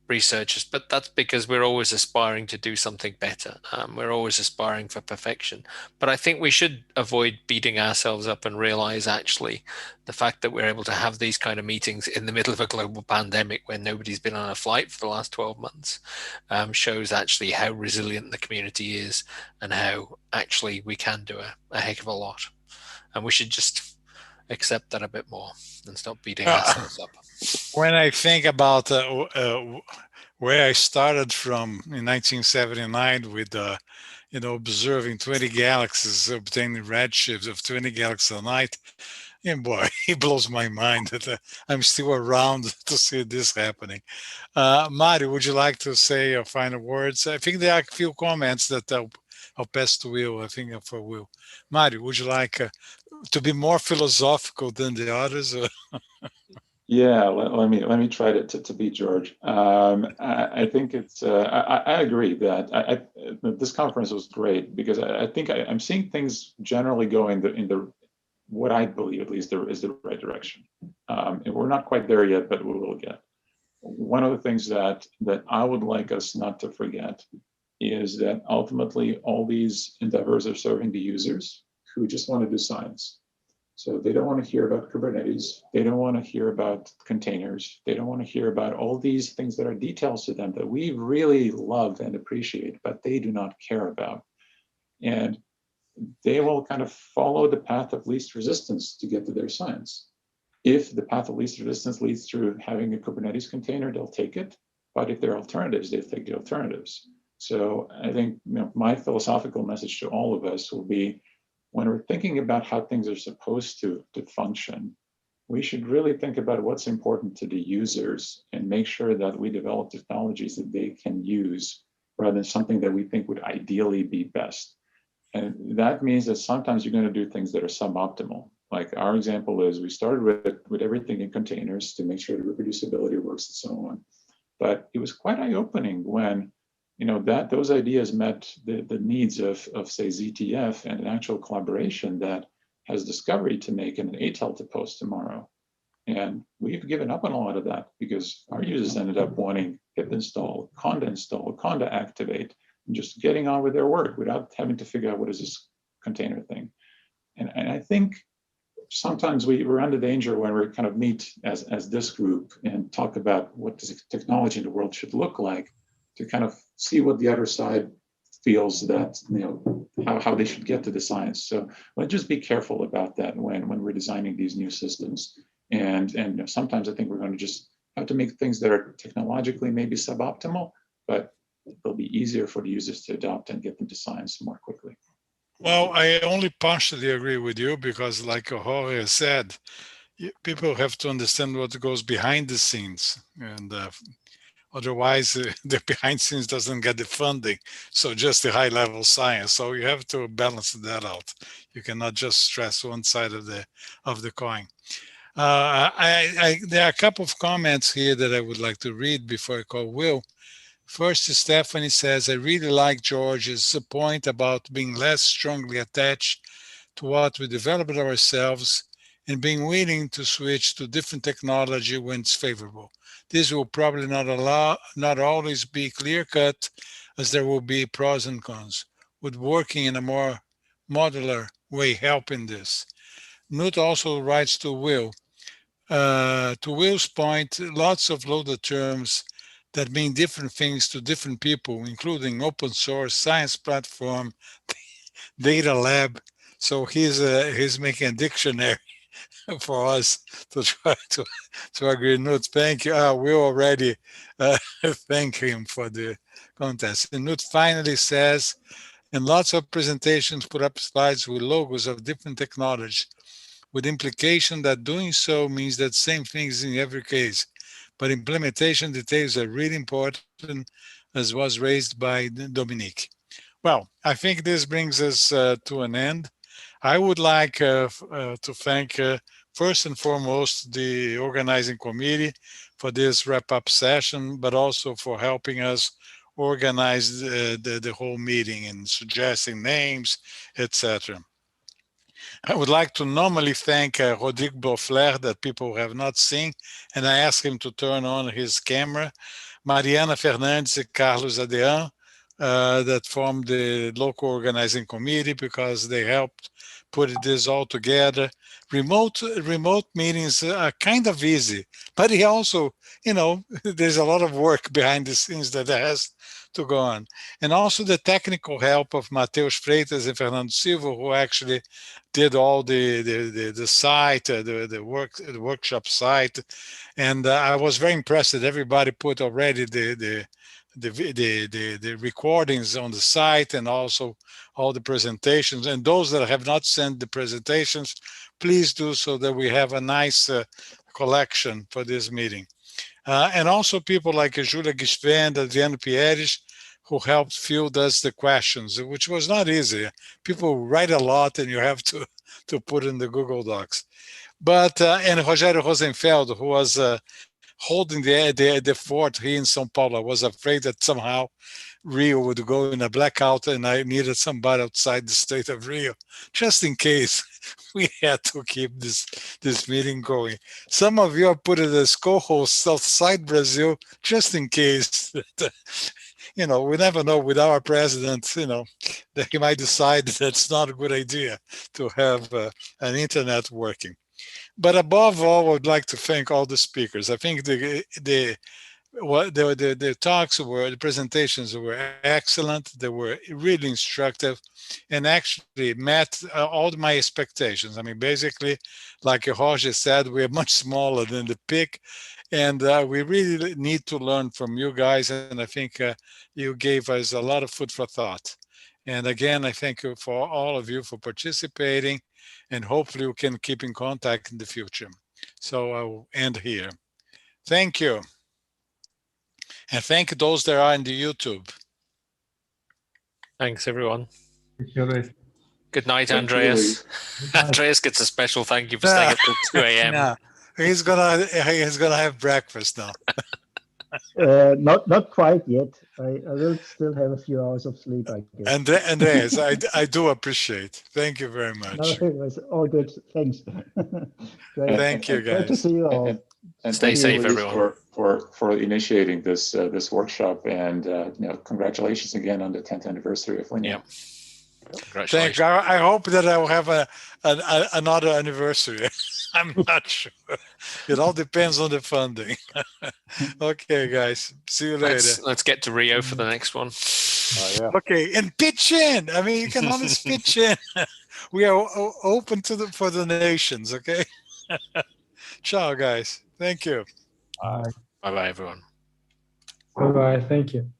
researchers, but that's because we're always aspiring to do something better. We're always aspiring for perfection. But I think we should avoid beating ourselves up and realize actually the fact that we're able to have these kind of meetings in the middle of a global pandemic when nobody's been on a flight for the last 12 months shows actually how resilient the community is and how actually we can do a heck of a lot. And we should just accept that a bit more and stop beating ourselves up. When I think about where I started from in 1979 with observing 20 galaxies, obtaining redshifts of 20 galaxies a night, and boy, it blows my mind that I'm still around to see this happening. Mario, would you like to say your final words? I think there are a few comments that I'll pass to Will. I think for Will. Mario, would you like to be more philosophical than the others? Yeah, let me try to beat George. I think it's. I agree that this conference was great because I think I'm seeing things generally go in the what I believe at least is the right direction. And we're not quite there yet, but we will get. One of the things that I would like us not to forget is that ultimately all these endeavors are serving the users who just want to do science. So they don't want to hear about Kubernetes. They don't want to hear about containers. They don't want to hear about all these things that are details to them that we really love and appreciate, but they do not care about. And they will kind of follow the path of least resistance to get to their science. If the path of least resistance leads through having a Kubernetes container, they'll take it. But if there are alternatives, they'll take the alternatives. So I think my philosophical message to all of us will be, when we're thinking about how things are supposed to function, we should really think about what's important to the users and make sure that we develop technologies that they can use rather than something that we think would ideally be best. And that means that sometimes you're going to do things that are suboptimal. Like our example is we started with everything in containers to make sure the reproducibility works and so on. But it was quite eye-opening when that those ideas met the needs of say ZTF and an actual collaboration that has discovery to make and an ATEL to post tomorrow. And we've given up on a lot of that because our users ended up wanting pip install, conda activate, and just getting on with their work without having to figure out what is this container thing. And I think sometimes we run the danger when we kind of meet as this group and talk about what does technology in the world should look like, to kind of see what the other side feels that, you know, how they should get to the science. So let's just be careful about that when we're designing these new systems. And you know, sometimes I think we're going to just have to make things that are technologically maybe suboptimal, but it'll be easier for the users to adopt and get them to science more quickly. Well, I only partially agree with you because, like Jorge said, people have to understand what goes behind the scenes, and otherwise the behind scenes doesn't get the funding. So just the high level science. So you have to balance that out. You cannot just stress one side of the coin. There are a couple of comments here that I would like to read before I call Will. First, Stephanie says, I really like George's point about being less strongly attached to what we developed ourselves and being willing to switch to different technology when it's favorable. This will probably not always be clear-cut, as there will be pros and cons, with working in a more modular way helping this. Knut also writes to Will. To Will's point, lots of loaded terms that mean different things to different people, including open source, science platform, data lab. So he's making a dictionary for us to try to agree. Knut, thank you. We already thank him for the contest. And Knut finally says, in lots of presentations put up slides with logos of different technologies, with implication that doing so means that same things in every case. But implementation details are really important, as was raised by Dominique. Well, I think this brings us to an end. I would like to thank first and foremost the organizing committee for this wrap-up session, but also for helping us organize the whole meeting and suggesting names, etc. I would like to normally thank Rodrigo Beauflair, that people have not seen, and I ask him to turn on his camera. Mariana Fernandes and Carlos Adean, that formed the local organizing committee, because they helped put this all together. Remote meetings are kind of easy, but he also, you know, there's a lot of work behind the scenes that has to go on. And also the technical help of Mateus Freitas and Fernando Silva, who actually did all the site, the workshop site. And I was very impressed that everybody put already the recordings on the site, and also all the presentations. And those that have not sent the presentations, please do, so that we have a nice collection for this meeting. And also people like Julia Guichven, Adriano Pieres, who helped field us the questions, which was not easy. People write a lot and you have to put in the Google Docs. But, and Rogério Rosenfeld, who was holding the fort here in São Paulo. I was afraid that somehow Rio would go in a blackout and I needed somebody outside the state of Rio, just in case we had to keep this meeting going. Some of you have put it as co-hosts outside Brazil, just in case. You know, we never know with our president, you know, that he might decide that it's not a good idea to have an internet working. But above all, I would like to thank all the speakers. I think the talks were, the presentations were excellent. They were really instructive and actually met all my expectations. I mean, basically, like Jorge said, we're much smaller than the PIC, and we really need to learn from you guys. And I think you gave us a lot of food for thought. And again, I thank you for all of you for participating, and hopefully we can keep in contact in the future. So I will end here. Thank you. And thank those that are in the YouTube. Thanks, everyone. Good Good night, Andreas. Andreas gets a special thank you for staying up till 2 a.m. Yeah, he's gonna have breakfast now. Not quite yet. I will still have a few hours of sleep, I guess. And Andreas, I do appreciate. Thank you very much. No, it was all good. Thanks. Great. Thank you, Great to guys. see you all. And Stay thank safe, you, Luiz, everyone. for initiating this workshop, and congratulations again on the 10th anniversary of LIneA. Yeah. Congratulations. Thanks. I hope that I will have another anniversary. I'm not sure. It all depends on the funding. Okay, guys. See you later. Let's get to Rio for the next one. Yeah. Okay, and pitch in. I mean, you can always pitch in. We are open for donations. Okay. Ciao, guys. Thank you. Bye-bye, everyone. Bye-bye. Thank you.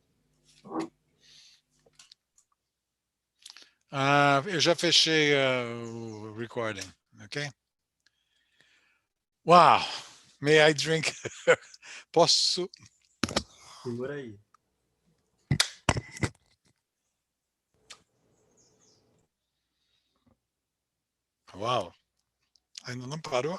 Eu já fechei o recording. Okay. Wow. May I drink? Posso? Segura aí. Wow. Ainda não parou?